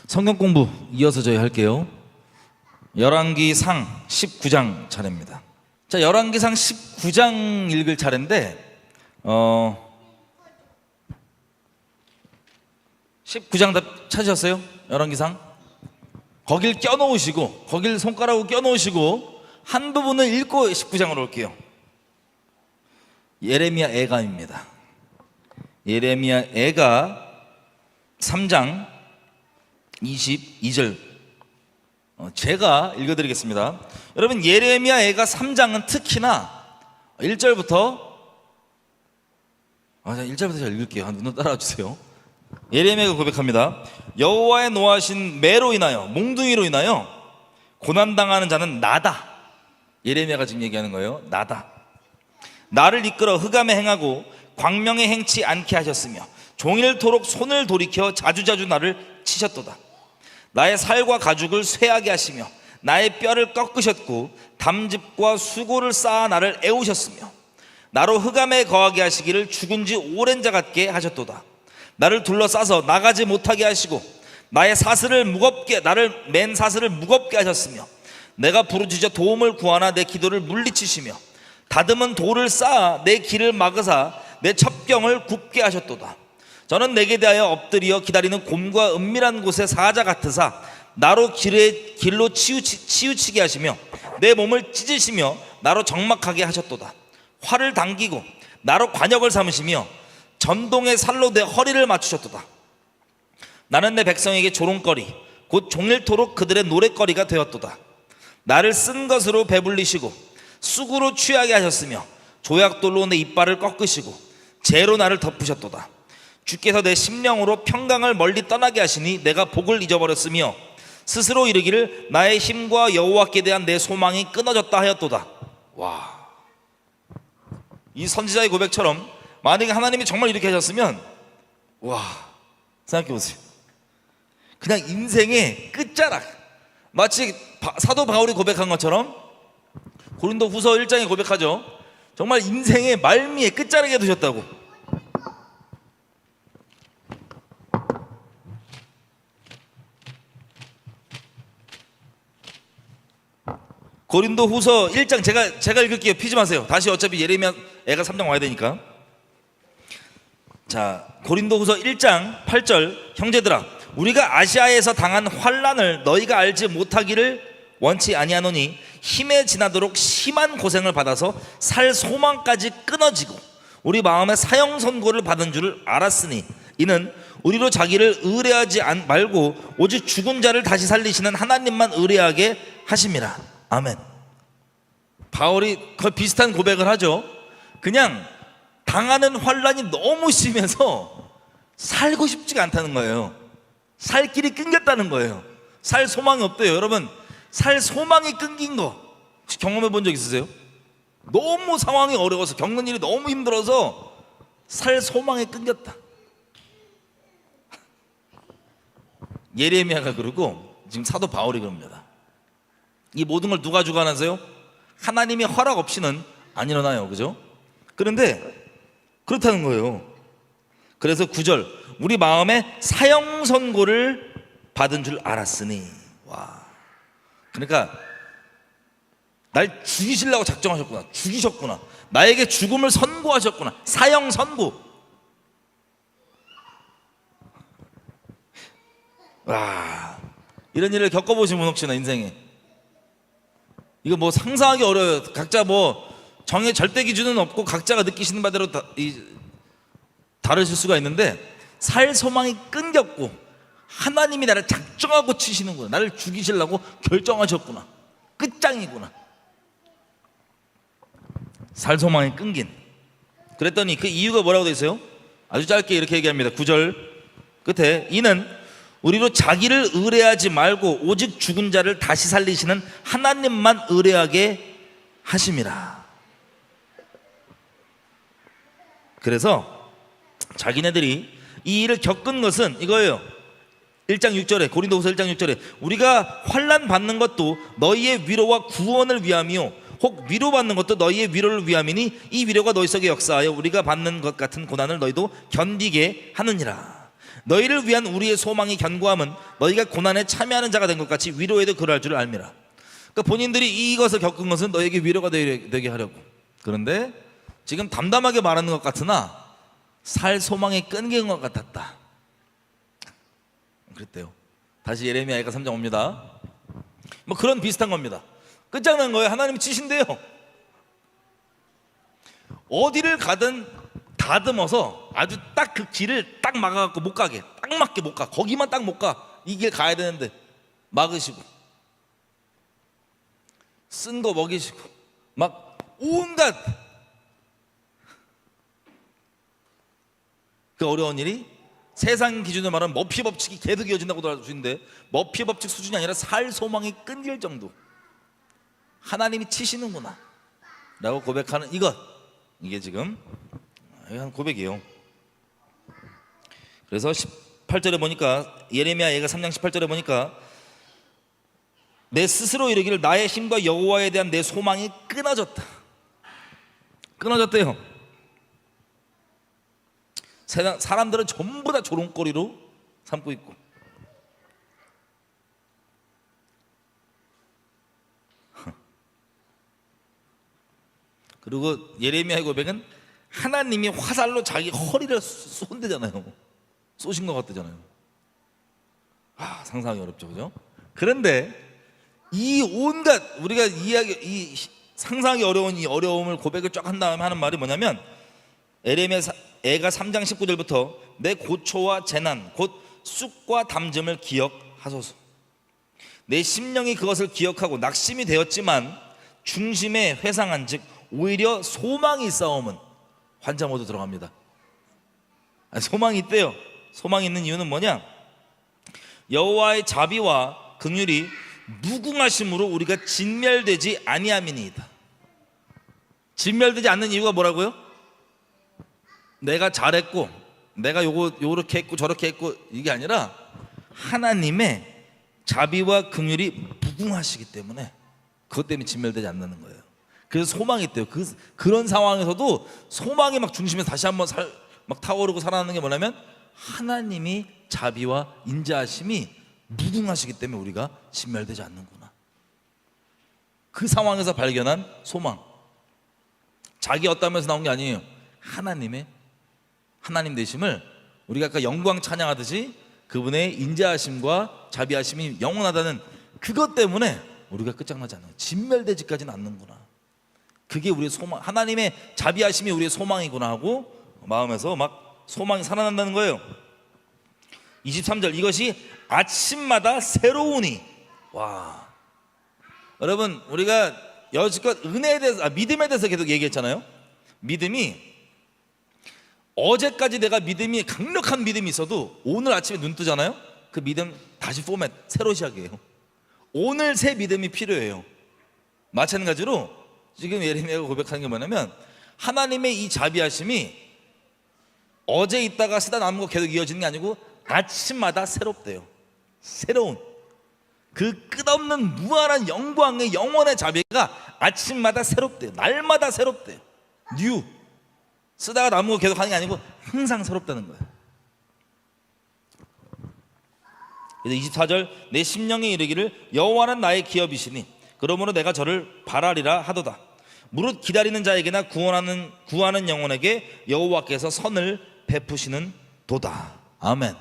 성경 공부 이어서 저희 할게요. 열왕기상 19장 차례입니다. 자, 열왕기상 19장 읽을 차례인데 19장 다 찾으셨어요? 열왕기상? 거길 껴놓으시고, 거길 손가락으로 껴놓으시고 한 부분을 읽고 19장으로 올게요. 예레미야 애가입니다. 예레미야 애가 3장 22절 제가 읽어드리겠습니다. 여러분, 예레미야 애가 3장은 특히나 1절부터 1절부터 제가 읽을게요. 눈으로 따라와 주세요. 예레미야가 고백합니다. 여호와의 노하신 매로 인하여, 몽둥이로 인하여 고난당하는 자는 나다. 예레미야가 지금 얘기하는 거예요. 나다. 나를 이끌어 흑암에 행하고 광명에 행치 않게 하셨으며 종일토록 손을 돌이켜 자주자주 나를 치셨도다. 나의 살과 가죽을 쇠하게 하시며 나의 뼈를 꺾으셨고 담즙과 수고를 쌓아 나를 애우셨으며 나로 흑암에 거하게 하시기를 죽은 지 오랜 자 같게 하셨도다. 나를 둘러싸서 나가지 못하게 하시고 나를 맨 사슬을 무겁게 하셨으며 내가 부르짖어 도움을 구하나 내 기도를 물리치시며 다듬은 돌을 쌓아 내 길을 막으사 내 첩경을 굽게 하셨도다. 저는 내게 대하여 엎드려 기다리는 곰과 은밀한 곳의 사자 같으사 나로 길로 치우치게 하시며 내 몸을 찢으시며 나로 적막하게 하셨도다. 활을 당기고 나로 관역을 삼으시며 전동의 살로 내 허리를 맞추셨도다. 나는 내 백성에게 조롱거리 곧 종일토록 그들의 노랫거리가 되었도다. 나를 쓴 것으로 배불리시고 쑥으로 취하게 하셨으며 조약돌로 내 이빨을 꺾으시고 재로 나를 덮으셨도다. 주께서 내 심령으로 평강을 멀리 떠나게 하시니 내가 복을 잊어버렸으며 스스로 이르기를 나의 힘과 여호와께 대한 내 소망이 끊어졌다 하였도다. 와, 이 선지자의 고백처럼 만약에 하나님이 정말 이렇게 하셨으면, 와, 생각해보세요. 그냥 인생의 끝자락, 마치 사도 바울이 고백한 것처럼 고린도 후서 1장에 고백하죠. 정말 인생의 말미에 끝자락에 두셨다고. 고린도 후서 1장 제가 읽을게요. 피지 마세요. 다시 어차피 예레미야 애가 3장 와야 되니까. 자, 고린도 후서 1장 8절 형제들아, 우리가 아시아에서 당한 환난을 너희가 알지 못하기를 원치 아니하노니 힘에 지나도록 심한 고생을 받아서 살 소망까지 끊어지고 우리 마음에 사형 선고를 받은 줄을 알았으니 이는 우리로 자기를 의뢰하지 말고 오직 죽은 자를 다시 살리시는 하나님만 의뢰하게 하심이라. 아멘. 바울이 거의 비슷한 고백을 하죠. 그냥 당하는 환난이 너무 심해서 살고 싶지가 않다는 거예요. 살 길이 끊겼다는 거예요. 살 소망이 없대요. 여러분, 살 소망이 끊긴 거 혹시 경험해 본 적 있으세요? 너무 상황이 어려워서, 겪는 일이 너무 힘들어서 살 소망이 끊겼다. 예레미야가 그러고 지금 사도 바울이 그럽니다. 이 모든 걸 누가 주관하세요? 하나님의 허락 없이는 안 일어나요. 그죠? 그런데 그렇다는 거예요. 그래서 9절 우리 마음에 사형 선고를 받은 줄 알았으니. 와, 그러니까 날 죽이시려고 작정하셨구나. 죽이셨구나. 나에게 죽음을 선고하셨구나. 사형 선고. 와, 이런 일을 겪어보신 분 혹시나 인생에, 이거 뭐 상상하기 어려워요. 각자 뭐 정의 절대 기준은 없고 각자가 느끼시는 바대로 다르실 수가 있는데, 살 소망이 끊겼고 하나님이 나를 작정하고 치시는구나. 나를 죽이시려고 결정하셨구나. 끝장이구나. 살 소망이 끊긴. 그랬더니 그 이유가 뭐라고 되어 있어요? 아주 짧게 이렇게 얘기합니다. 9절 끝에 이는 우리로 자기를 의뢰하지 말고 오직 죽은 자를 다시 살리시는 하나님만 의뢰하게 하심이라. 그래서 자기네들이 이 일을 겪은 것은 이거예요. 1장 6절에, 고린도후서 1장 6절에 우리가 환난 받는 것도 너희의 위로와 구원을 위함이요 혹 위로받는 것도 너희의 위로를 위함이니 이 위로가 너희 속에 역사하여 우리가 받는 것 같은 고난을 너희도 견디게 하느니라. 너희를 위한 우리의 소망이 견고함은 너희가 고난에 참여하는 자가 된 것 같이 위로에도 그러할 줄을 알미라. 그러니까 본인들이 이것을 겪은 것은 너에게 위로가 되게 하려고. 그런데 지금 담담하게 말하는 것 같으나 살 소망이 끊긴 것 같았다. 그랬대요. 다시 예레미야 3장 옵니다. 뭐 그런 비슷한 겁니다. 끝장난 거예요. 하나님이 치신대요. 어디를 가든 다듬어서 아주 딱 그 길을 딱 막아갖고 못 가게, 딱 맞게 못 가. 거기만 딱 못 가. 이 길 가야 되는데 막으시고 쓴 거 먹이시고 막 온갖 그 어려운 일이 세상 기준으로 말하면 머피 법칙이 계속 이어진다고도 할 수 있는데 머피 법칙 수준이 아니라 살 소망이 끊길 정도. 하나님이 치시는구나 라고 고백하는 이게 지금 한 고백이에요. 그래서 18절에 보니까 예레미야 3장 18절에 보니까 내 스스로 이르기를 나의 힘과 여호와에 대한 내 소망이 끊어졌다. 끊어졌대요. 사람들은 전부 다 조롱거리로 삼고 있고 그리고 예레미야의 고백은 하나님이 화살로 자기 허리를 쏜대잖아요. 쏘신 것 같대잖아요. 상상하기 어렵죠, 그죠? 그런데 이 온갖 우리가 이 상상하기 어려운 이 어려움을 고백을 쫙 한 다음에 하는 말이 뭐냐면 예레미야 3장 19절부터 내 고초와 재난 곧 쑥과 담즘을 기억하소서. 내 심령이 그것을 기억하고 낙심이 되었지만 중심에 회상한즉 오히려 소망이 있사옴은 환자 모드 들어갑니다. 소망이 있대요. 소망이 있는 이유는 뭐냐? 여호와의 자비와 긍휼이 무궁하심으로 우리가 진멸되지 아니함이니이다. 진멸되지 않는 이유가 뭐라고요? 내가 잘했고 내가 요렇게 했고 저렇게 했고 이게 아니라 하나님의 자비와 긍휼이 무궁하시기 때문에 그것 때문에 진멸되지 않는 거예요. 그래서 소망이 있대요. 그런 상황에서도 소망이 막 중심에서 다시 한번 막 타오르고 살아나는 게 뭐냐면 하나님이 자비와 인자하심이 무궁하시기 때문에 우리가 진멸되지 않는구나. 그 상황에서 발견한 소망. 자기 어떠면서 나온 게 아니에요. 하나님 되심을 우리가 아까 영광 찬양하듯이 그분의 인자하심과 자비하심이 영원하다는 그것 때문에 우리가 끝장나지 않는 거예요. 진멸되지까지는 않는구나. 그게 우리의 소망, 하나님의 자비하심이 우리의 소망이구나 하고 마음에서 막 소망이 살아난다는 거예요. 23절 이것이 아침마다 새로우니. 와, 여러분 우리가 여지껏 은혜에 대해서 믿음에 대해서 계속 얘기했잖아요. 믿음이 어제까지 내가 믿음이 강력한 믿음이 있어도 오늘 아침에 눈 뜨잖아요. 그 믿음 다시 포맷 새로 시작이에요. 오늘 새 믿음이 필요해요. 마찬가지로 지금 예레미야가 고백하는 게 뭐냐면 하나님의 이 자비하심이 어제 있다가 쓰다 남은 거 계속 이어지는 게 아니고 아침마다 새롭대요. 새로운 그 끝없는 무한한 영광의 영원의 자비가 아침마다 새롭대요. 날마다 새롭대요. 뉴. 쓰다가 남은 거 계속 하는 게 아니고 항상 새롭다는 거예요. 그래서 24절 내 심령이 이르기를 여호와는 나의 기업이시니 그러므로 내가 저를 바라리라 하도다. 무릇 기다리는 자에게나 구하는 영혼에게 여호와께서 선을 베푸시는 도다. 아멘.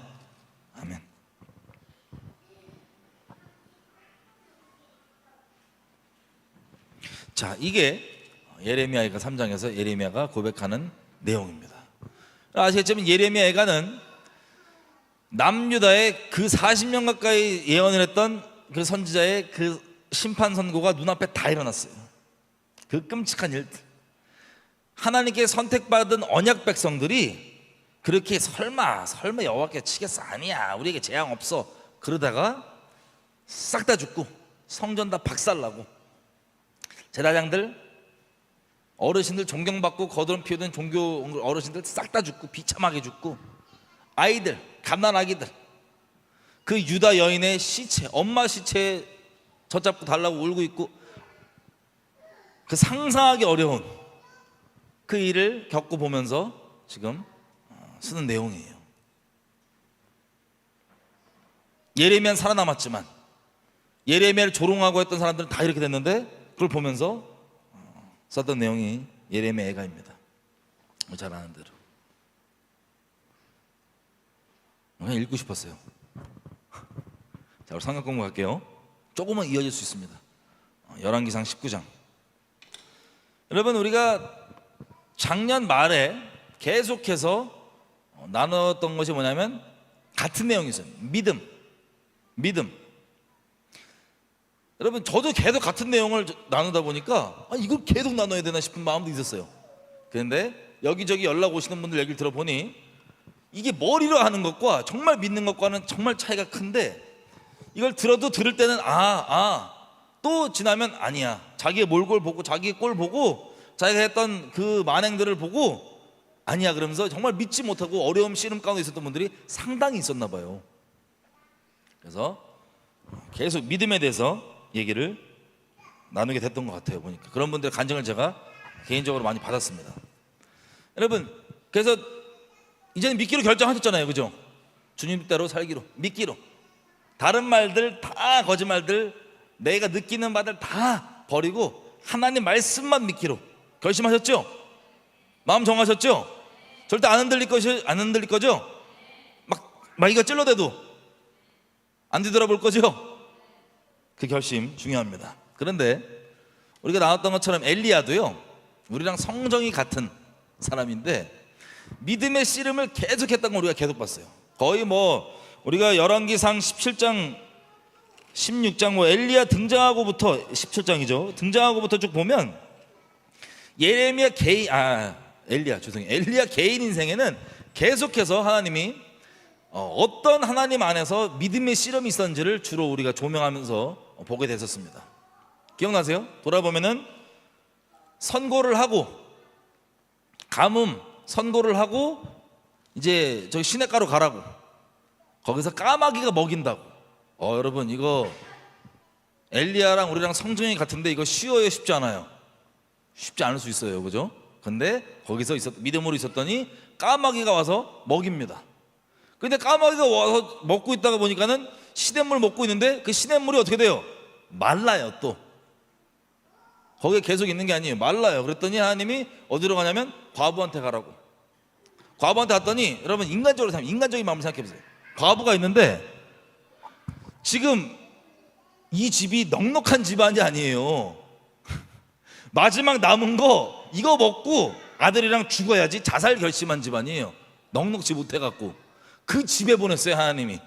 아멘. 자, 이게 예레미야 3장에서 예레미야가 고백하는 내용입니다. 아시겠지만 예레미야 애가는 남유다의 그 40년 가까이 예언을 했던 그 선지자의 그 심판 선고가 눈앞에 다 일어났어요. 그 끔찍한 일들. 하나님께 선택받은 언약 백성들이 그렇게 설마 여호와께 치겠어? 아니야, 우리에게 재앙 없어. 그러다가 싹 다 죽고 성전 다 박살나고 제사장들 어르신들 존경받고 거드름 피우던 종교 어르신들 싹 다 죽고 비참하게 죽고 아이들 갓난아기들 그 유다 여인의 시체 엄마 시체에 젖잡고 달라고 울고 있고 그 상상하기 어려운 그 일을 겪고 보면서 지금 쓰는 내용이에요. 예레미야는 살아남았지만 예레미야를 조롱하고 했던 사람들은 다 이렇게 됐는데 그걸 보면서 썼던 내용이 예레미야 애가입니다. 잘 아는 대로 그냥 읽고 싶었어요. 자, 우리 성경 공부할게요. 조금은 이어질 수 있습니다. 열왕기상 19장. 여러분, 우리가 작년 말에 계속해서 나눴던 것이 뭐냐면 같은 내용이 있어요. 믿음. 여러분, 저도 계속 같은 내용을 나누다 보니까 이걸 계속 나눠야 되나 싶은 마음도 있었어요. 그런데 여기저기 연락 오시는 분들 얘기를 들어보니 이게 머리로 하는 것과 정말 믿는 것과는 정말 차이가 큰데, 이걸 들어도 들을 때는 또 지나면 아니야. 자기의 몰골 보고 자기의 꼴 보고 자기가 했던 그 만행들을 보고 아니야 그러면서 정말 믿지 못하고 어려움 씨름 가운데 있었던 분들이 상당히 있었나 봐요. 그래서 계속 믿음에 대해서 얘기를 나누게 됐던 것 같아요. 보니까 그런 분들의 간증을 제가 개인적으로 많이 받았습니다. 여러분, 그래서 이제는 믿기로 결정하셨잖아요, 그죠? 주님대로 살기로, 믿기로. 다른 말들 다 거짓말들, 내가 느끼는 바들 다 버리고 하나님 말씀만 믿기로 결심하셨죠? 마음 정하셨죠? 절대 안 흔들릴 거죠? 막 이거 찔러대도 안 뒤돌아볼 거죠? 그 결심 중요합니다. 그런데 우리가 나왔던 것처럼 엘리야도요, 우리랑 성정이 같은 사람인데 믿음의 씨름을 계속했던 걸 우리가 계속 봤어요. 거의 우리가 열왕기상 17장 16장 엘리야 등장하고부터 17장이죠. 등장하고부터 쭉 보면 엘리야 개인 인생에는 계속해서 하나님이 어떤 하나님 안에서 믿음의 씨름이 있었는지를 주로 우리가 조명하면서 보게 됐었습니다. 기억나세요? 돌아보면은 선고를 하고 가뭄 선고를 하고 이제 저기 시냇가로 가라고, 거기서 까마귀가 먹인다고. 여러분, 이거 엘리야랑 우리랑 성정이 같은데 이거 쉬워요? 쉽지 않아요? 쉽지 않을 수 있어요, 그죠? 근데 거기서 믿음으로 있었더니 까마귀가 와서 먹입니다. 근데 까마귀가 와서 먹고 있다가 보니까는 시냇물 먹고 있는데 그 시냇물이 어떻게 돼요? 말라요. 또 거기에 계속 있는 게 아니에요. 말라요. 그랬더니 하나님이 어디로 가냐면 과부한테 가라고. 과부한테 갔더니, 여러분, 인간적인 마음을 생각해 보세요. 과부가 있는데 지금 이 집이 넉넉한 집안이 아니에요. 마지막 남은 거 이거 먹고 아들이랑 죽어야지 자살 결심한 집안이에요. 넉넉지 못해갖고 그 집에 보냈어요, 하나님이.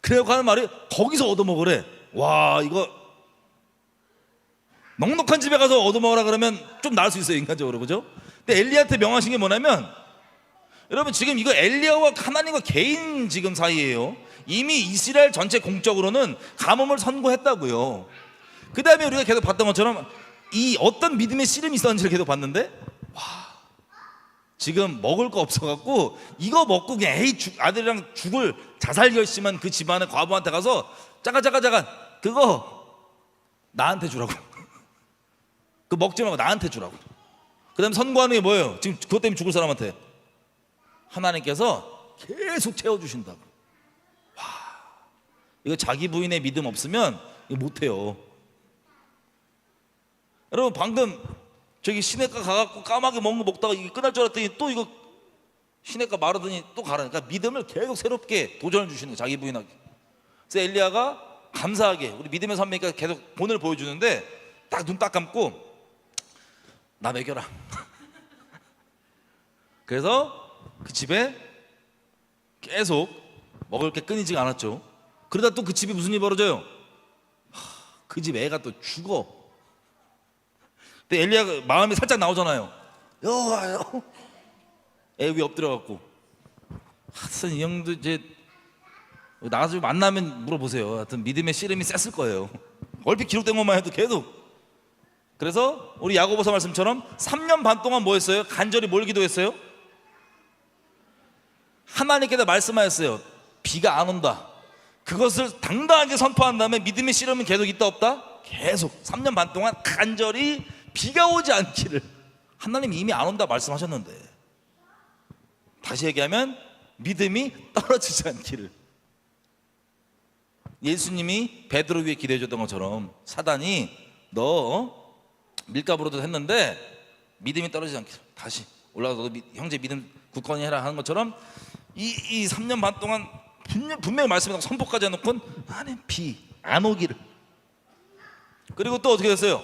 그래서 하는 말이 거기서 얻어먹으래. 와, 이거 넉넉한 집에 가서 얻어먹으라 그러면 좀 나을 수 있어요, 인간적으로, 그죠? 근데 엘리야한테 명하신 게 뭐냐면, 여러분, 지금 이거 엘리야와 하나님과 개인 지금 사이예요. 이미 이스라엘 전체 공적으로는 가뭄을 선고했다고요. 그 다음에 우리가 계속 봤던 것처럼 이 어떤 믿음의 씨름이 있었는지를 계속 봤는데, 지금 먹을 거 없어갖고 이거 먹고 그냥 아들이랑 죽을 자살 결심한 그 집안의 과부한테 가서 잠깐 그거 나한테 주라고. 그거 먹지 말고 나한테 주라고. 그 다음에 선고하는 게 뭐예요? 지금 그것 때문에 죽을 사람한테 하나님께서 계속 채워주신다고. 이거 자기 부인의 믿음 없으면 이거 못해요. 여러분, 방금 저기 시냇가 가갖고 까마귀 먹는 거 먹다가 이게 끝날 줄 알았더니 또 이거 시냇가 마르더니 또 가라니까 믿음을 계속 새롭게 도전을 주시는 거예요, 자기 부인에게. 그래서 엘리야가 감사하게 우리 믿음의 선배니까 계속 본을 보여주는데 딱 눈 딱 감고 나 먹여라. 그래서 그 집에 계속 먹을 게 끊이지가 않았죠. 그러다 또 그 집이 무슨 일이 벌어져요? 그 집 애가 또 죽어. 근데 엘리야가 마음이 살짝 나오잖아요. 여호와요. 애 위에 엎드려갖고, 하여튼 이 형도 이제 나중에 만나면 물어보세요. 하여튼 믿음의 씨름이 셌을 거예요. 얼핏 기록된 것만 해도 계속. 그래서 우리 야고보서 말씀처럼 3년 반 동안 뭐 했어요? 간절히 뭘 기도했어요? 하나님께서 말씀하였어요. 비가 안 온다. 그것을 당당하게 선포한 다음에 믿음의 씨름은 계속 있다 없다? 계속 3년 반 동안 간절히 비가 오지 않기를. 하나님 이미 안 온다 말씀하셨는데, 다시 얘기하면 믿음이 떨어지지 않기를. 예수님이 베드로 위에 기대해 줬던 것처럼 사단이 너 밀가부로도 했는데 믿음이 떨어지지 않게 다시 올라가서 형제 믿음 굳건히 해라 하는 것처럼 이 3년 반 동안 분명히 말씀하고 선포까지 해놓고 아니 비 안 오기를. 그리고 또 어떻게 됐어요?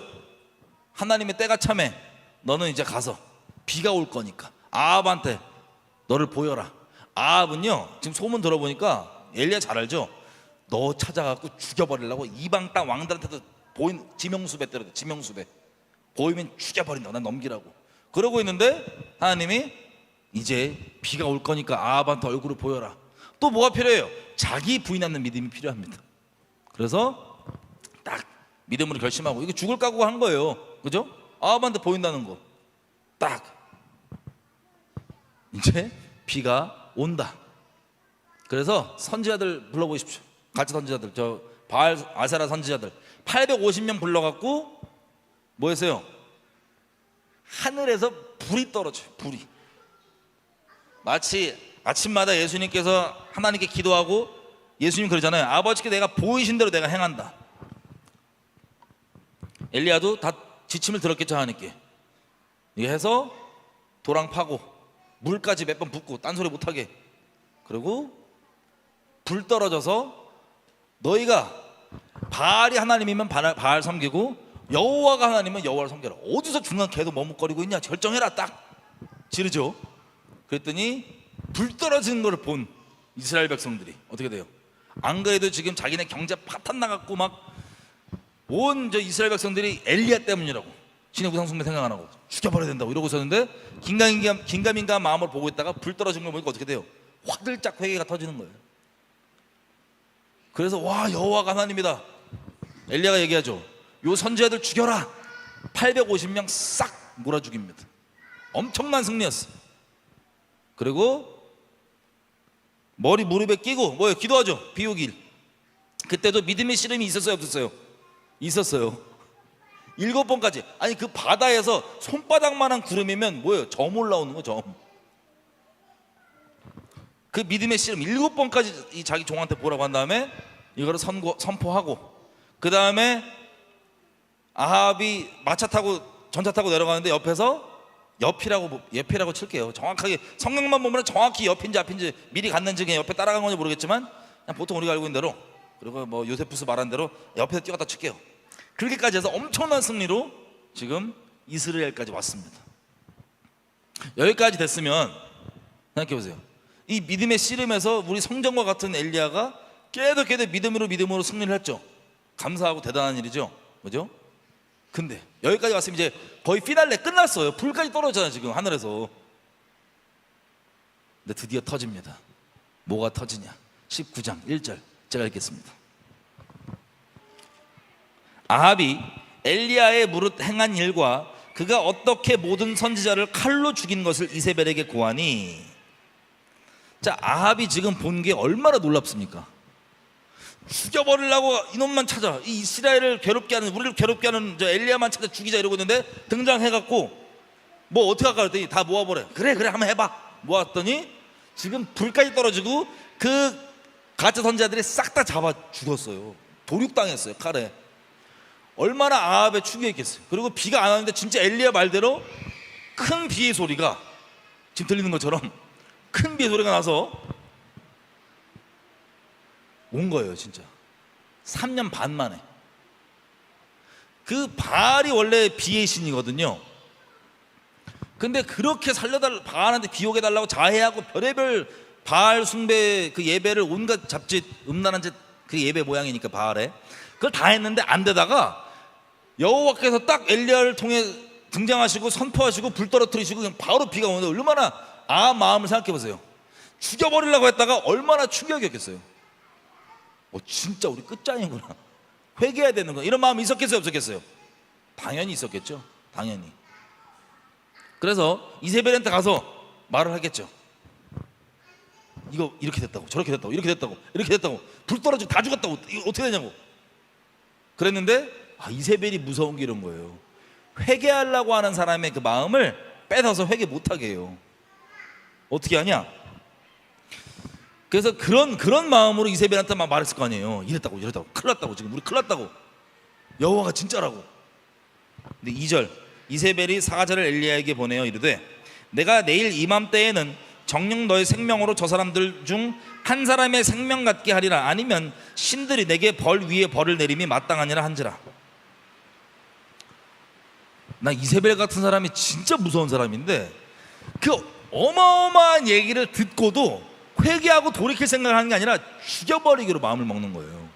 하나님의 때가 참해. 너는 이제 가서 비가 올 거니까 아합한테 너를 보여라. 아합은요 지금 소문 들어보니까 엘리야 잘 알죠? 너 찾아갖고 죽여버리려고 이방 땅 왕들한테도 보인 지명수배 때려. 지명수배 보이면 죽여버린다. 난 넘기라고 그러고 있는데 하나님이 이제 비가 올 거니까 아합한테 얼굴을 보여라. 또 뭐가 필요해요? 자기 부인하는 믿음이 필요합니다. 그래서 딱 믿음으로 결심하고 이게 죽을 각오가 한 거예요. 그죠? 아합한테 보인다는 거 딱 이제 비가 온다. 그래서 선지자들 불러보십시오. 가짜 선지자들, 저 바알 아세라 선지자들 850명 불러갖고 뭐 했어요? 하늘에서 불이 떨어져요. 불이. 마치 아침마다 예수님께서 하나님께 기도하고 예수님 그러잖아요. 아버지께 내가 보이신 대로 내가 행한다. 엘리야도 다 지침을 들었겠죠. 하나님께 이게 해서 도랑 파고 물까지 몇 번 붓고 딴소리 못하게. 그리고 불 떨어져서 너희가 바알이 하나님이면 바알 섬기고 여호와가 하나님이면 여호와를 섬겨라. 어디서 중간 계속 머뭇거리고 있냐? 결정해라. 딱 지르죠. 그랬더니 불 떨어지는 것을 본 이스라엘 백성들이 어떻게 돼요? 안 그래도 지금 자기네 경제 파탄 나갖고 막 온 저 이스라엘 백성들이 엘리야 때문이라고 신의 우상 숭배 생각 안 하고 죽여버려야 된다고 이러고 있었는데 긴가민가한 마음을 보고 있다가 불 떨어진 걸 보니까 어떻게 돼요? 화들짝 회개가 터지는 거예요. 그래서 와 여호와가 하나님이다. 엘리야가 얘기하죠. 요 선지자들 죽여라. 850명 싹 몰아 죽입니다. 엄청난 승리였어. 그리고 머리 무릎에 끼고 뭐예요? 기도하죠. 비 오길. 그때도 믿음의 씨름이 있었어요? 없었어요? 있었어요. 7번까지. 아니 그 바다에서 손바닥만한 구름이면 뭐예요? 점 올라오는 거 점. 그 믿음의 씨름 7번까지 이 자기 종한테 보라고 한 다음에 이거를 선포하고 그 다음에 아합이 마차 타고 전차 타고 내려가는데 옆에서 옆이라고 칠게요. 정확하게 성경만 보면 정확히 옆인지 앞인지 미리 갔는지 그냥 옆에 따라간 건지 모르겠지만 그냥 보통 우리가 알고 있는 대로 그리고 뭐 요세푸스 말한 대로 옆에서 뛰어갔다 칠게요. 그렇게까지 해서 엄청난 승리로 지금 이스라엘까지 왔습니다. 여기까지 됐으면 생각해 보세요. 이 믿음의 씨름에서 우리 성전과 같은 엘리야가 계속 믿음으로 승리를 했죠. 감사하고 대단한 일이죠. 그죠? 근데 여기까지 왔으면 이제 거의 피날레 끝났어요. 불까지 떨어졌잖아요 지금 하늘에서. 근데 드디어 터집니다. 뭐가 터지냐? 19장 1절 제가 읽겠습니다. 아합이 엘리야의 무릇 행한 일과 그가 어떻게 모든 선지자를 칼로 죽인 것을 이세벨에게 고하니. 자, 아합이 지금 본 게 얼마나 놀랍습니까? 죽여버리려고 이놈만 찾아, 이 이스라엘을 괴롭게 하는, 우리를 괴롭게 하는 저 엘리야만 찾아 죽이자 이러고 있는데 등장해갖고 뭐 어떻게 할까 그랬더니 다 모아버려. 그래 한번 해봐. 모았더니 지금 불까지 떨어지고 그 가짜 선지자들이 싹 다 잡아 죽었어요. 도륙당했어요 칼에. 얼마나 아합의 충격이겠어요. 그리고 비가 안 왔는데 진짜 엘리야 말대로 큰 비의 소리가 지금 들리는 것처럼 큰 비의 소리가 나서 온 거예요. 진짜 3년 반 만에. 그 바알이 원래 비의 신이거든요. 근데 그렇게 바알한테 비 오게 달라고 자해하고 별의별 바알 숭배 그 예배를 온갖 잡짓 음란한 짓 그 예배 모양이니까 바알에 그걸 다 했는데 안 되다가 여호와께서 딱 엘리야를 통해 등장하시고 선포하시고 불 떨어뜨리시고 그냥 바로 비가 오는데 얼마나 마음을 생각해 보세요. 죽여버리려고 했다가 얼마나 충격이었겠어요. 진짜 우리 끝장이구나. 회개해야 되는 거야. 이런 마음이 있었겠어요? 없었겠어요? 당연히 있었겠죠. 당연히. 그래서 이세벨한테 가서 말을 하겠죠. 이거 이렇게 됐다고 저렇게 됐다고 이렇게 됐다고 불 떨어지고 다 죽었다고 이거 어떻게 되냐고 그랬는데 이세벨이 무서운 게 이런 거예요. 회개하려고 하는 사람의 그 마음을 뺏어서 회개 못하게 해요. 어떻게 하냐? 그래서 그런 마음으로 이세벨한테 막 말했을 거 아니에요. 이랬다고 이랬다고 큰일 났다고, 지금 우리 큰일 났다고, 여호와가 진짜라고. 근데 2절, 이세벨이 사자를 엘리야에게 보내어 이르되 내가 내일 이맘때에는 정녕 너의 생명으로 저 사람들 중 한 사람의 생명 같게 하리라. 아니면 신들이 내게 벌 위에 벌을 내림이 마땅하니라 한지라. 나 이세벨 같은 사람이 진짜 무서운 사람인데 그 어마어마한 얘기를 듣고도 회개하고 돌이킬 생각을 하는 게 아니라 죽여버리기로 마음을 먹는 거예요.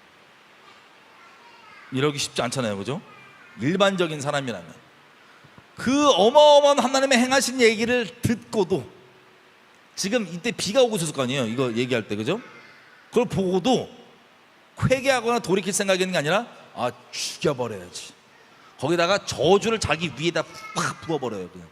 이러기 쉽지 않잖아요, 그죠? 일반적인 사람이라면. 그 어마어마한 하나님의 행하신 얘기를 듣고도, 지금 이때 비가 오고 있었을 거 아니에요, 이거 얘기할 때, 그죠? 그걸 보고도 회개하거나 돌이킬 생각이 있는 게 아니라 죽여버려야지. 거기다가 저주를 자기 위에다 팍 부어버려요, 그냥.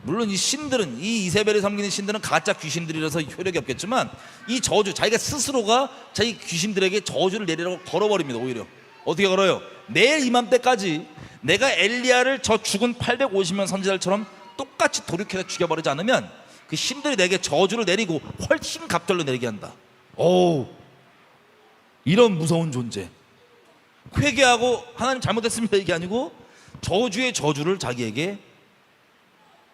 물론 이 신들은, 이 이세벨이 섬기는 신들은 가짜 귀신들이라서 효력이 없겠지만 이 저주, 자기가 스스로가 자기 귀신들에게 저주를 내리라고 걸어버립니다. 오히려 어떻게 걸어요? 내일 이맘때까지 내가 엘리야를 저 죽은 850명 선지자들처럼 똑같이 돌이켜서 죽여버리지 않으면 그 신들이 내게 저주를 내리고 훨씬 갑절로 내리게 한다. 오, 이런 무서운 존재. 회개하고 하나님 잘못했습니다 이게 아니고 저주의 저주를 자기에게